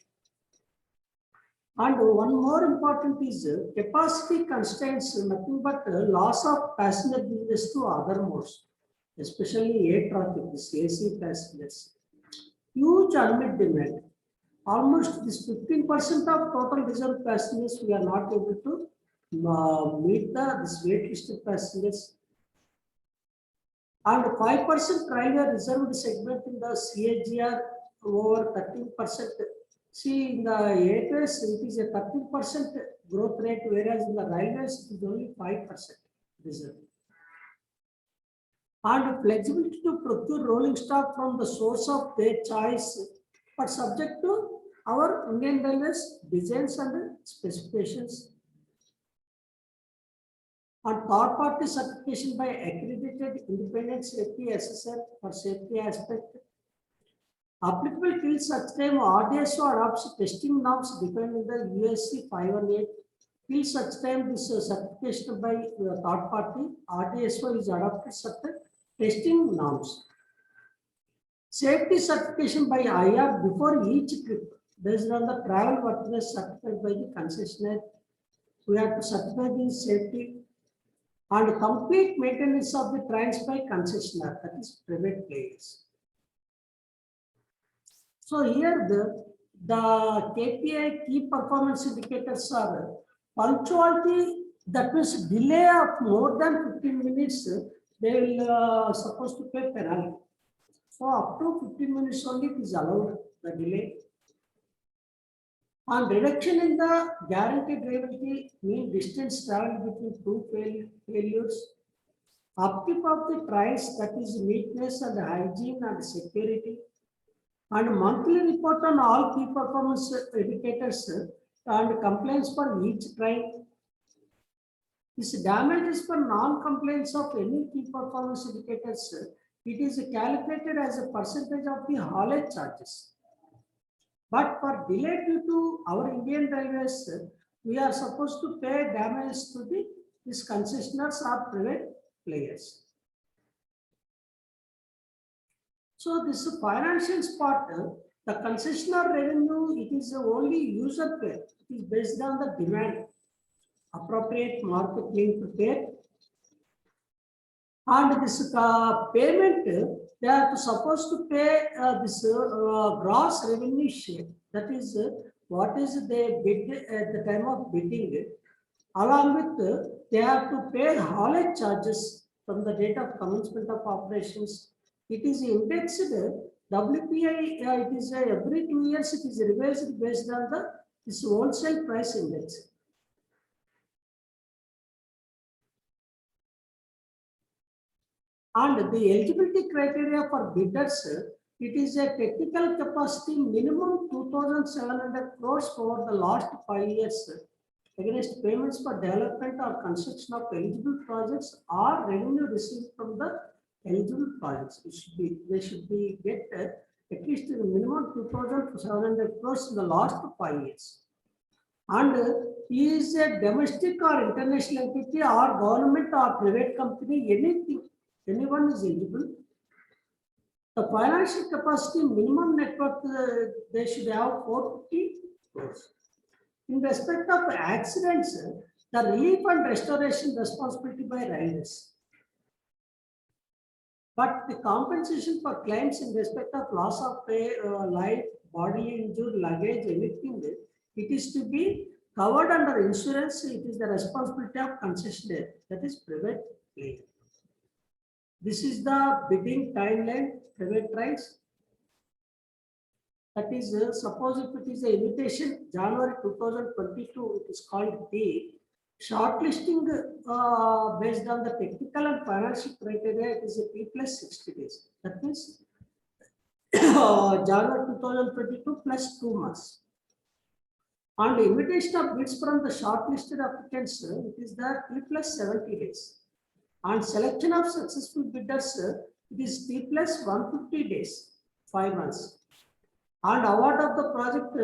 And one more important is capacity constraints, nothing but loss of passenger business to other modes. especially air traffic, this AC passengers. Huge unmet demand. Almost this 15% of total reserved passengers we are not able to meet this waitlisted passengers. And 5% railway reserved segment in the CAGR over 13%. See, in the airways, it is a 13% growth rate, whereas in the railways, it is only 5% reserved. And flexibility to procure rolling stock from the source of their choice, but subject to our Indian Railways designs and specifications. And third party certification by accredited independent safety assessor for safety aspect. Applicable till such time RDSO adopts testing norms defined in the USC 518. Till such time this certification by third party RDSO is adopted certain testing norms. Safety certification by IR before each trip based on the travel worthiness certified by the concessionaire. We have to certify the safety and complete maintenance of the trains by concessionaire, that is private players. So here the KPI key performance indicators are punctuality, that means delay of more than 15 minutes, they will supposed to pay penalty. So up to 15 minutes only it is allowed, the delay. And reduction in the guaranteed reliability mean distance traveled between two failures. Upkeep of the trains, that is neatness and hygiene and security. And monthly report on all key performance indicators and complaints for each train. This damage is for non-compliance of any key performance indicators. It is calculated as a percentage of the haulage charges. But for delay due to our Indian Railways, we are supposed to pay damage to these concessionaires or private players. So this financial part, the concessionaire revenue, it is only user pay. It is based on the demand, appropriate market link pay. And this payment, they are supposed to pay this gross revenue share. That is what is they bid at the time of bidding. Along with they have to pay haulage charges from the date of commencement of operations. It is indexed WPI. It is every 2 years. It is revised based on this wholesale price index. And the eligibility criteria for bidders, it is a technical capacity minimum 2,700 crores over the last 5 years against payments for development or construction of eligible projects or revenue received from the eligible projects. They should be get at least minimum 2,700 crores in the last 5 years. And is a domestic or international entity or government or private company, anyone is eligible. The financial capacity minimum net worth, they should have 450 crores. In respect of accidents, the relief and restoration responsibility by railways. But the compensation for claims in respect of loss of pay, life, bodily injury, luggage, anything, it is to be covered under insurance. It is the responsibility of concessionaire, that is private player. This is the bidding timeline, private trains. That is, suppose if it is an invitation, January 2022, it is called the shortlisting based on the technical and financial criteria. It is a T plus 60 days. That means January 2022 plus 2 months. On the invitation of bids from the shortlisted applicants, it is the T plus 70 days. On selection of successful bidders, it is T plus 150 days, 5 months. And award of the project,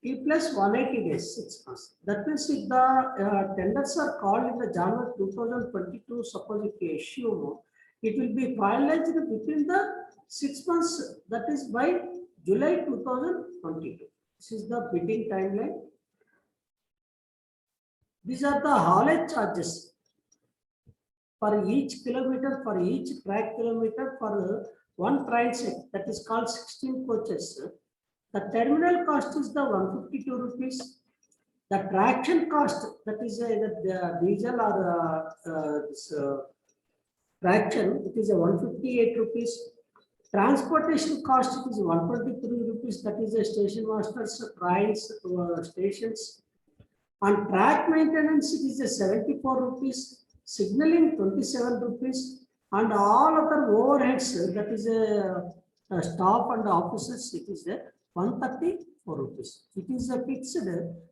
T plus 180 days, 6 months. That means if the tenders are called in the January 2022, suppose if you assume, it will be finalized within the 6 months, that is by July 2022. This is the bidding timeline. These are the haulage charges. for each kilometer, for each track kilometer, for one train set, that is called 16 coaches. The terminal cost is the 152 rupees. The traction cost, that is the diesel or traction, it is a 158 rupees. Transportation cost, it is 123 rupees, that is a station masters, trains, stations. On track maintenance, it is a 74 rupees, signaling 27 rupees, and all other overheads, that is a staff and officers, it is a 134 rupees. It is a fixed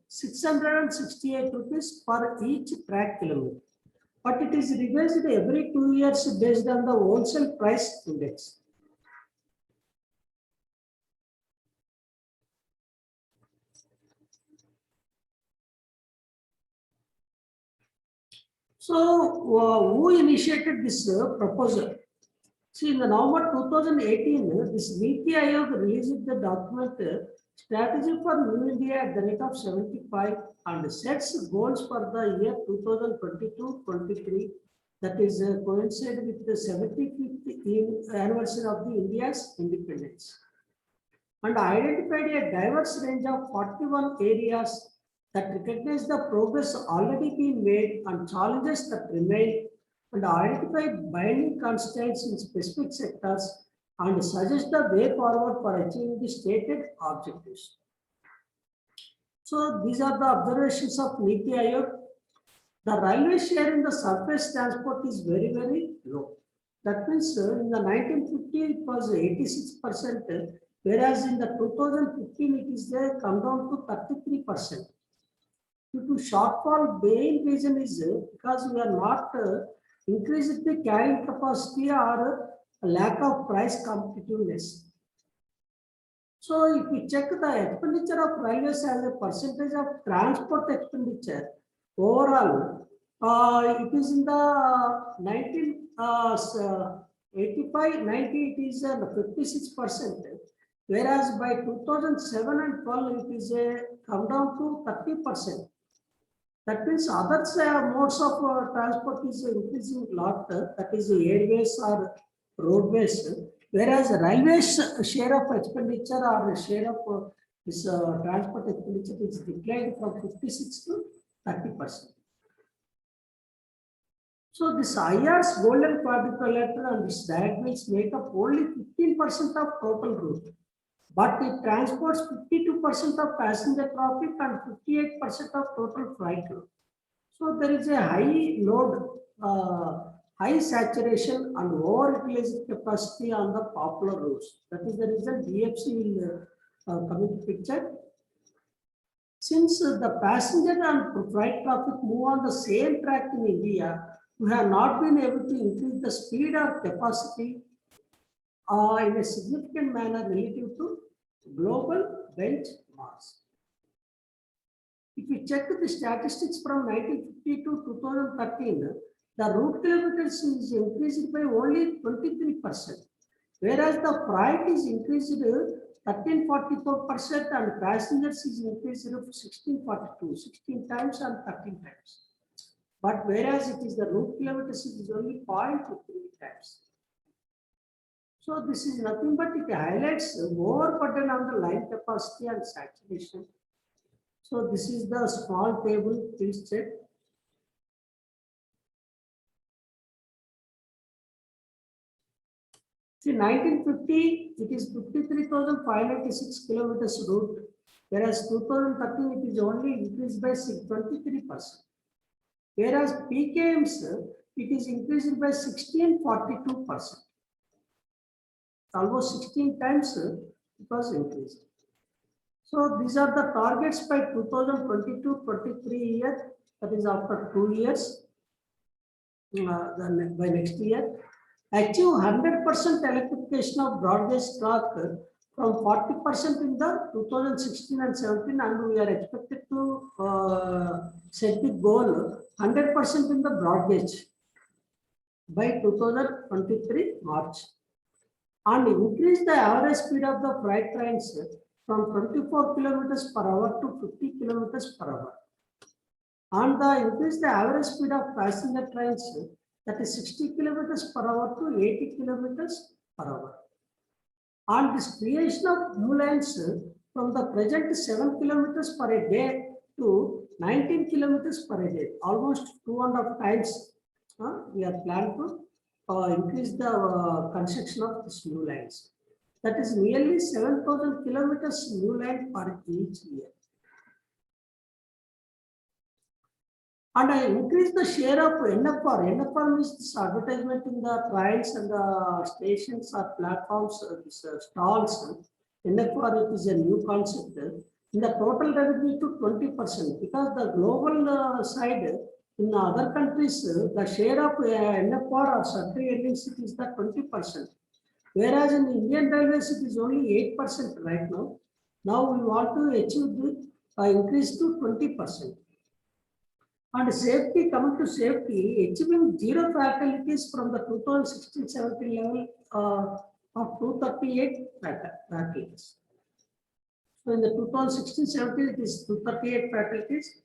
668 rupees for each track kilometer. But it is revised every 2 years based on the wholesale price index. So, who initiated this proposal? See, in the November 2018, this NITI Aayog released the document Strategy for New India at the rate of 75 and sets goals for the year 2022-23. That is coincide with the 75th anniversary of the India's independence, and identified a diverse range of 41 areas that recognize the progress already being made and challenges that remain, and identify binding constraints in specific sectors and suggest the way forward for achieving the stated objectives. So these are the observations of NITI Aayog. The railway share in the surface transport is very, very low. That means in the 1950 it was 86%, whereas in the 2015 it is come down to 33%. Due to shortfall, main reason is because we are not increasing the carrying capacity or a lack of price competitiveness. So if we check the expenditure of railways as a percentage of transport expenditure, overall, it is in the 1985-90 it is 56%, whereas by 2007 and 12 it is come down to 30%. That means other modes of transport is increasing a lot, that is airways or roadways, whereas railways share of expenditure or share of this transport expenditure is declined from 56 to 30%. So this IR's golden quadrilateral and its diagonals make up only 15% of total route, but it transports 52% of passenger traffic and 58% of total freight load. So there is a high load, high saturation and over-utilized capacity on the popular routes. That is the reason DFC will come into picture. Since the passenger and freight traffic move on the same track in India, we have not been able to increase the speed or capacity in a significant manner relative to global benchmarks. If we check the statistics from 1950 to 2013, the route kilometers is increased by only 23%, whereas the freight is increased 1344% and passengers is increased 1642, 16 times and 13 times. But whereas it is the route kilometers is only 0.53 times. So this is nothing but it highlights overburden on the line capacity and saturation. So this is the small table, please check. See, 1950, it is 53,596 kilometers route, whereas 2013 it is only increased by 23%. Whereas PKMs, it is increased by 1642%. Almost 16 times it was increased. So these are the targets by 2022-23 year, that is after 2 years, then by next year. Achieve 100% electrification of broad gauge track from 40% in the 2016 and 17, and we are expected to set the goal 100% in the broad gauge by 2023 March, and increase the average speed of the freight trains from 24 kilometers per hour to 50 kilometers per hour, and increase the average speed of passenger trains that is 60 kilometers per hour to 80 kilometers per hour. And this creation of new lines from the present 7 kilometers per day to 19 kilometers per day, almost 2.5 times. We are planning to increase the construction of these new lines. That is nearly 7,000 kilometers new line per each year. And I increase the share of NFR. NFR means this advertisement in the trains and the stations or platforms, stalls. NFR, it is a new concept. In the total revenue to 20%, because the global side, in other countries, the share of NFR or certain earnings is the 20%. Whereas in Indian Railways, it is only 8% right now. Now we want to achieve the increase to 20%. And safety, coming to safety, achieving zero fatalities from the 2016-17 level of 238 fatalities. So in the 2016-17, it is 238 fatalities.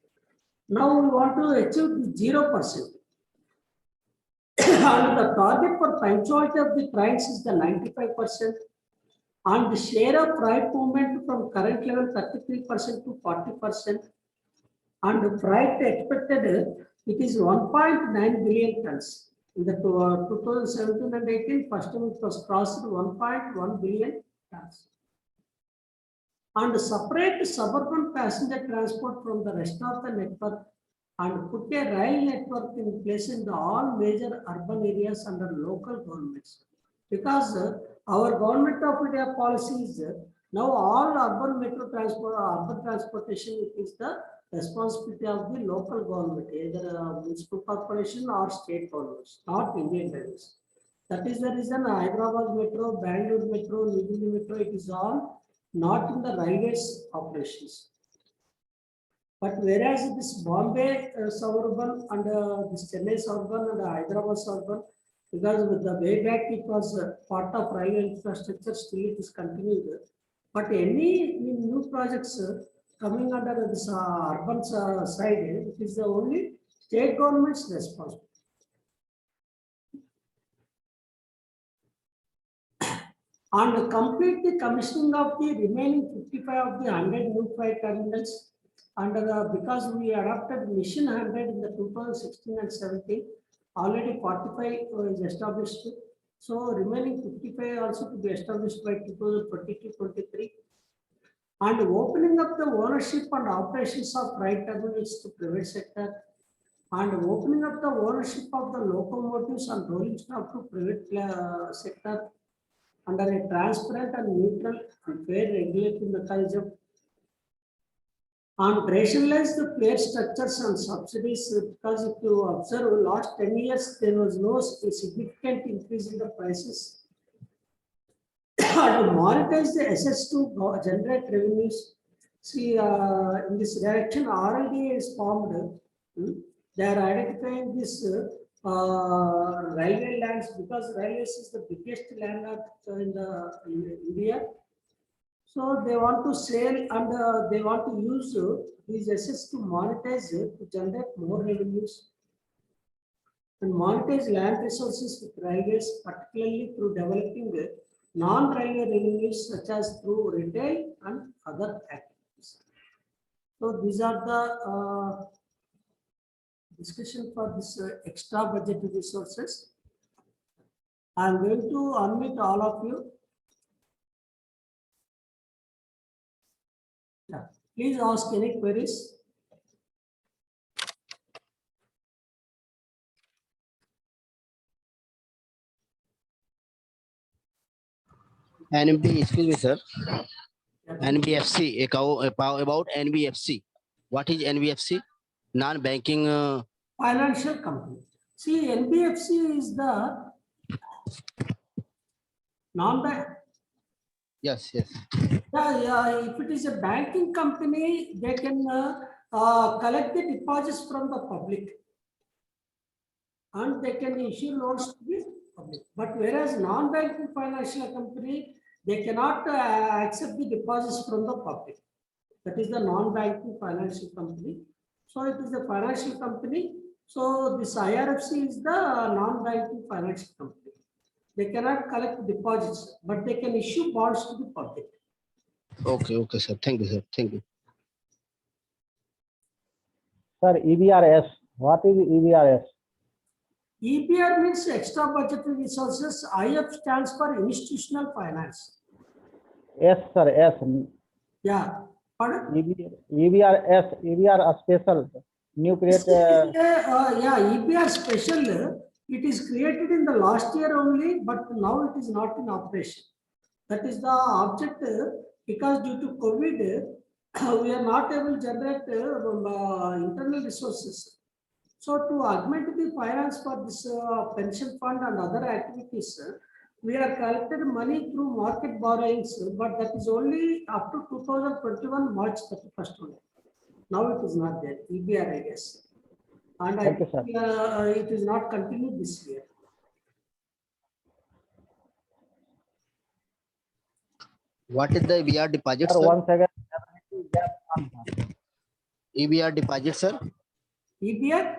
Now we want to achieve 0%. And the target for punctuality of the trains is the 95%. And the share of freight movement from current level 33% to 40%. And freight expected, it is 1.9 billion tons. In the 2017 and 18, first time it was crossed 1.1 billion tons. And separate suburban passenger transport from the rest of the network and put a rail network in place in all major urban areas under local governments. Because our government of India policy is now all urban metro transport, urban transportation is the responsibility of the local government, either municipal corporation or state governments, not Indian Railways. That is the reason Hyderabad Metro, Bangalore Metro, New Delhi Metro, it is all not in the railways operations. But whereas this Bombay suburban and this Chennai suburban and Hyderabad suburban, because with the way back it was part of railway infrastructure, still it is continued. But any new projects coming under this urban side, it is the only state government's responsibility. And complete the commissioning of the remaining 55 of the 100 new freight terminals under because we adopted Mission 100 in the 2016 and 17, already 45 is established. So remaining 55 also to be established by 2022-23. And opening up the ownership and operations of freight terminals to private sector, and opening up the ownership of the locomotives and rolling stock to private sector under a transparent and neutral and fair regulatory mechanism, and rationalize the fare structures and subsidies, because if you observe last 10 years, there was no significant increase in the prices. To monetize the assets to generate revenues. See, in this direction, RLDA is formed. They are identifying this railway lands, because railways is the biggest land in India. So they want to sell and they want to use these assets to monetize it to generate more revenues. And monetize land resources with railways, particularly through developing non-railway revenues such as through retail and other activities. So these are the discussion for this extra budgetary resources. I am going to unmute all of you. Yeah. Please ask any queries. Excuse me, sir. NBFC, about NBFC. What is NBFC? Non-banking. Financial company. See, NBFC is the non-bank. Yes, yes. If it is a banking company, they can collect the deposits from the public and they can issue loans to the public. But whereas non-banking financial company, they cannot accept the deposits from the public. That is the non-banking financial company. So it is a financial company So this IRFC is the non-banking financial company. They cannot collect deposits, but they can issue bonds to the public. Okay, okay, sir. Thank you, sir. Thank you. Sir, EBRS. What is EBRS? EBR means extra budgetary resources. IF stands for institutional finance. S, sir, S. Yeah. Pardon? EBRS. EBR a special. New create. Yeah, EBR special. It is created in the last year only, but now it is not in operation. That is the object because due to COVID, we are not able to generate internal resources. So to augment the finance for this pension fund and other activities, we are collected money through market borrowings, but that is only up to 2021 March 31st only. Now it is not there, EBR, I guess. And I Thank you, think it is not continued this year. What is the EBR deposit, Sir, sir? once again. Gap fund, sir. EBR deposit, sir? EBR?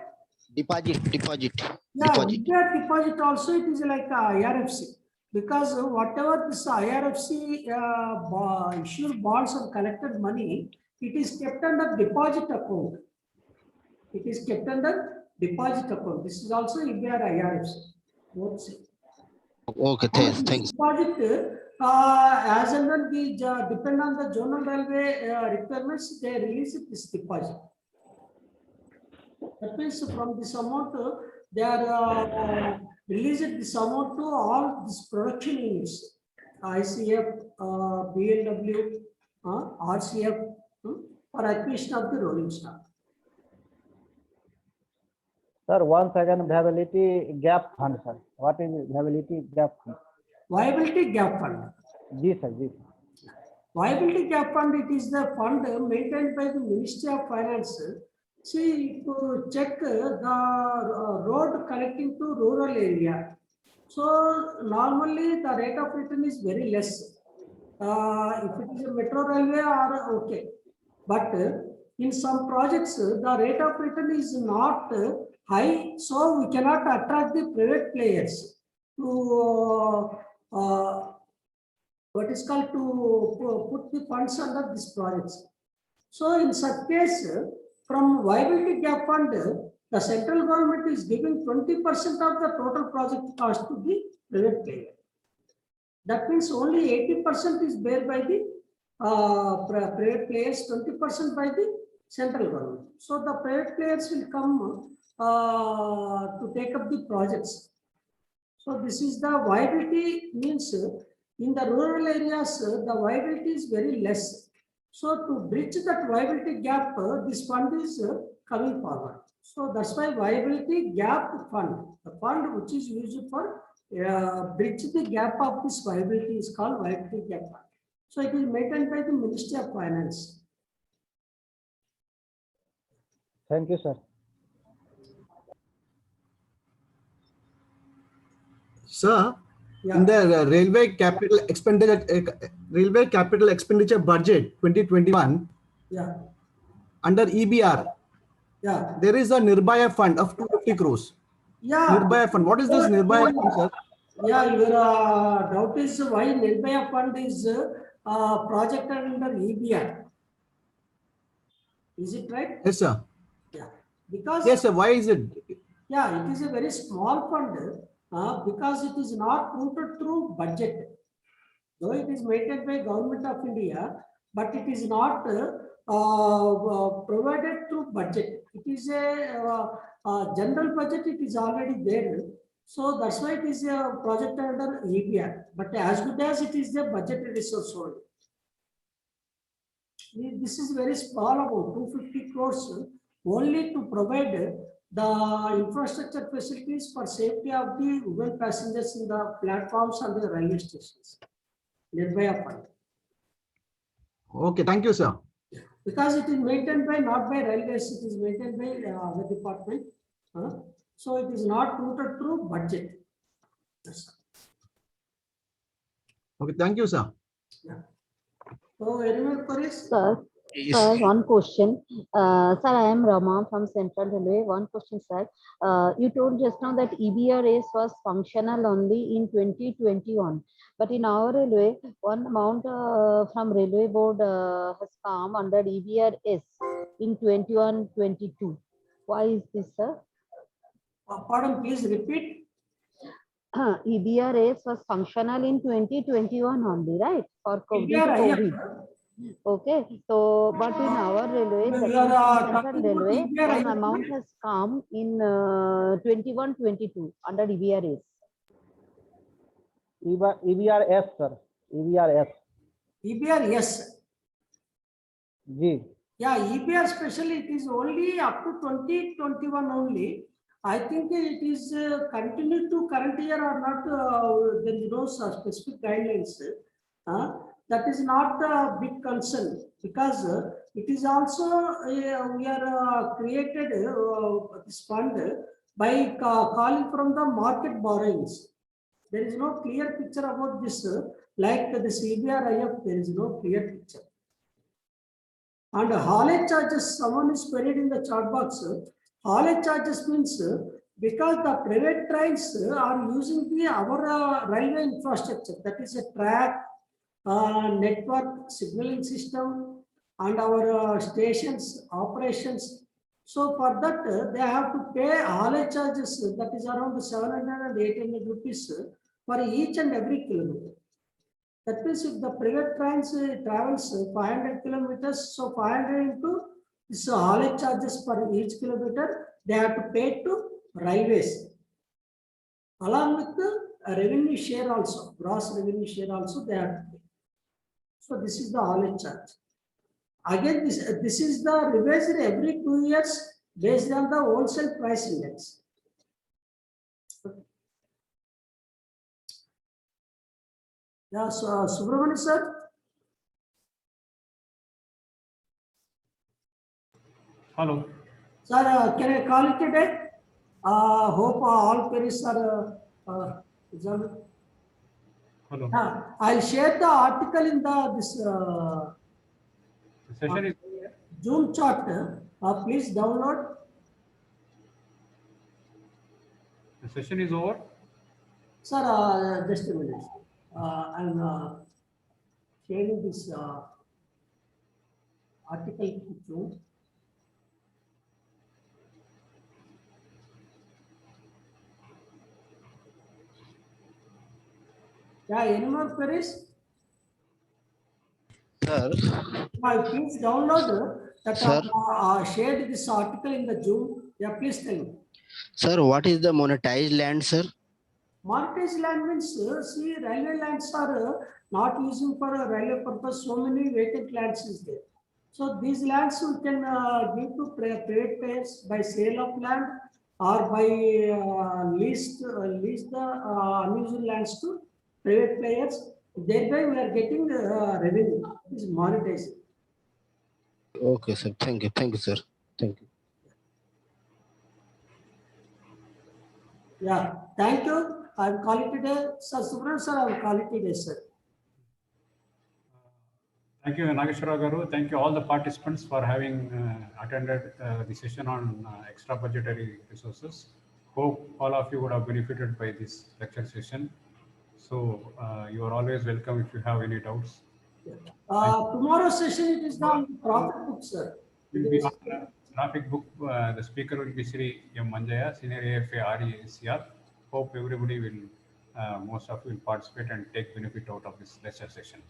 Deposit. Yeah, Deposit. EBR deposit also it is like IRFC because whatever this IRFC issued bonds and collected money, it is kept under deposit account. It is kept under deposit account. This is also EBR IRFC. Both same. Okay, thanks. Deposit as and when the depend on the zonal railway requirements, they release this deposit. That means from this amount, they are releasing this amount to all these production units, ICF, BLW, RCF, for acquisition of the rolling stock. Sir, once again, viability gap fund, sir. What is viability gap fund? Viability gap fund. Ji, sir. Ji. Viability gap fund, it is the fund maintained by the Ministry of Finance. See, to check the road connecting to rural area. So normally the rate of return is very less. If it is a metro railway or okay, but in some projects the rate of return is not high, so we cannot attract the private players to what is called to put the funds under these projects. So in such case, from viability gap fund, the central government is giving 20% of the total project cost to the private player. That means only 80% is bear by the private players, 20% by the central government. So the private players will come to take up the projects. So this is the viability means in the rural areas, the viability is very less. So to bridge that viability gap, this fund is coming forward. So that's why viability gap fund, the fund which is used for bridge the gap of this viability is called viability gap fund. So it is maintained by the Ministry of Finance. Thank you, sir. Sir, Yeah. in the railway capital expenditure budget 2021 Yeah, under EBR, yeah, there is a Nirbhaya fund of 250 crores. yeah. Nirbhaya fund. What is this Nirbhaya fund, sir? Yeah, your doubt is why Nirbhaya fund is projected under EBR. Is it right? Yes, sir. Yeah, because Yes, sir. Why is it? yeah, it is a very small fund because it is not routed through budget. Though it is maintained by Government of India, but it is not provided through budget. It is a general budget. It is already there. So that's why it is a project under EBR. But as good as it is the budgeted resource only. This is very small amount, 250 crores only to provide the infrastructure facilities for safety of the women passengers in the platforms and the railway stations. Nirbhaya fund. Okay, thank you, sir. Because it is maintained by not by railways, it is maintained by the department. So it is not routed through budget. Yes. Okay, thank you, sir. Yeah. So any more queries? Sir, Sir, one question. Sir, I am Rama from Central Railway. One question, sir. You told just now that EBRS was functional only in 2021, but in our railway, one amount from Railway Board has come under EBRS in 21-22. Why is this, sir? Pardon, please repeat. EBRS was functional in 2021 only, right? For COVID. EBRIF. Okay, so but in our railway, No, that you are, is talking Central about Railway, EBRIF. one amount has come in 21-22 under EBRS. EBRS, sir. EBRS. EBR, yes. G. Yeah, EBR especially, it is only up to 2021 only. I think it is continued to current year or not, there is no specific guidelines. That is not a big concern because it is also, we are created this fund by calling from the market borrowings. There is no clear picture about this, like this EBRIF, there is no clear picture. And haulage charges, someone is queried in the chat box. Haulage charges means because the private trains are using our railway infrastructure, that is a track, network, signaling system, and our stations, operations. So for that, they have to pay haulage charges, that is around 700 and 800 rupees for each and every kilometer. That means if the private trains travels 500 kilometers, so 500 into this haulage charges per each kilometer, they have to pay to railways. Along with the revenue share also, gross revenue share also they have to pay. So this is the haulage charge. Again, this is the revised every 2 years based on the wholesale price index. Yeah, so Subramanian sir. Hello. Sir, can I call it a day? Hope all queries are resolved. Hello. I'll share the article in this The session is Zoom chat. Please download. the session is over. Sir, just a minute. I'm sharing this article to Zoom. Yeah, any more queries? Sir, Please download that. Sir. Shared this article in the Zoom. Yeah, please tell me. sir, what is the monetized land, sir? Monetized land means, see, railway lands are not using for a railway purpose. So many vacant lands is there. So these lands we can give to private players by sale of land or by lease the unused lands to private players. Thereby we are getting revenue. This is monetizing. Okay, sir. Thank you. Thank you, sir. Thank you. Yeah, thank you. I will call it today. Sir Subramanian sir, I will call it today, sir. Thank you, Nageshwara Garu. Thank you all the participants for having attended the session on extra budgetary resources. Hope all of you would have benefited by this lecture session. So you are always welcome if you have any doubts. Tomorrow's session it is the profit book, sir. Will be on the traffic book. The speaker will be Sri M. Manjaya, Senior AFA RECR. Hope everybody will, most of you will participate and take benefit out of this lecture session.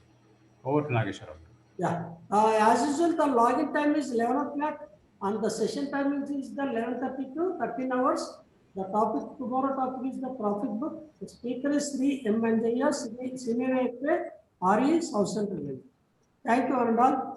Over to Nageshwara. Yeah, as usual, the login time is 11 o'clock and the session timing is the 11:30 to 13 hours. The tomorrow topic is the profit book. The speaker is Sri M. Manjaya, Senior AFA RE South Central Railway. Thank you, all.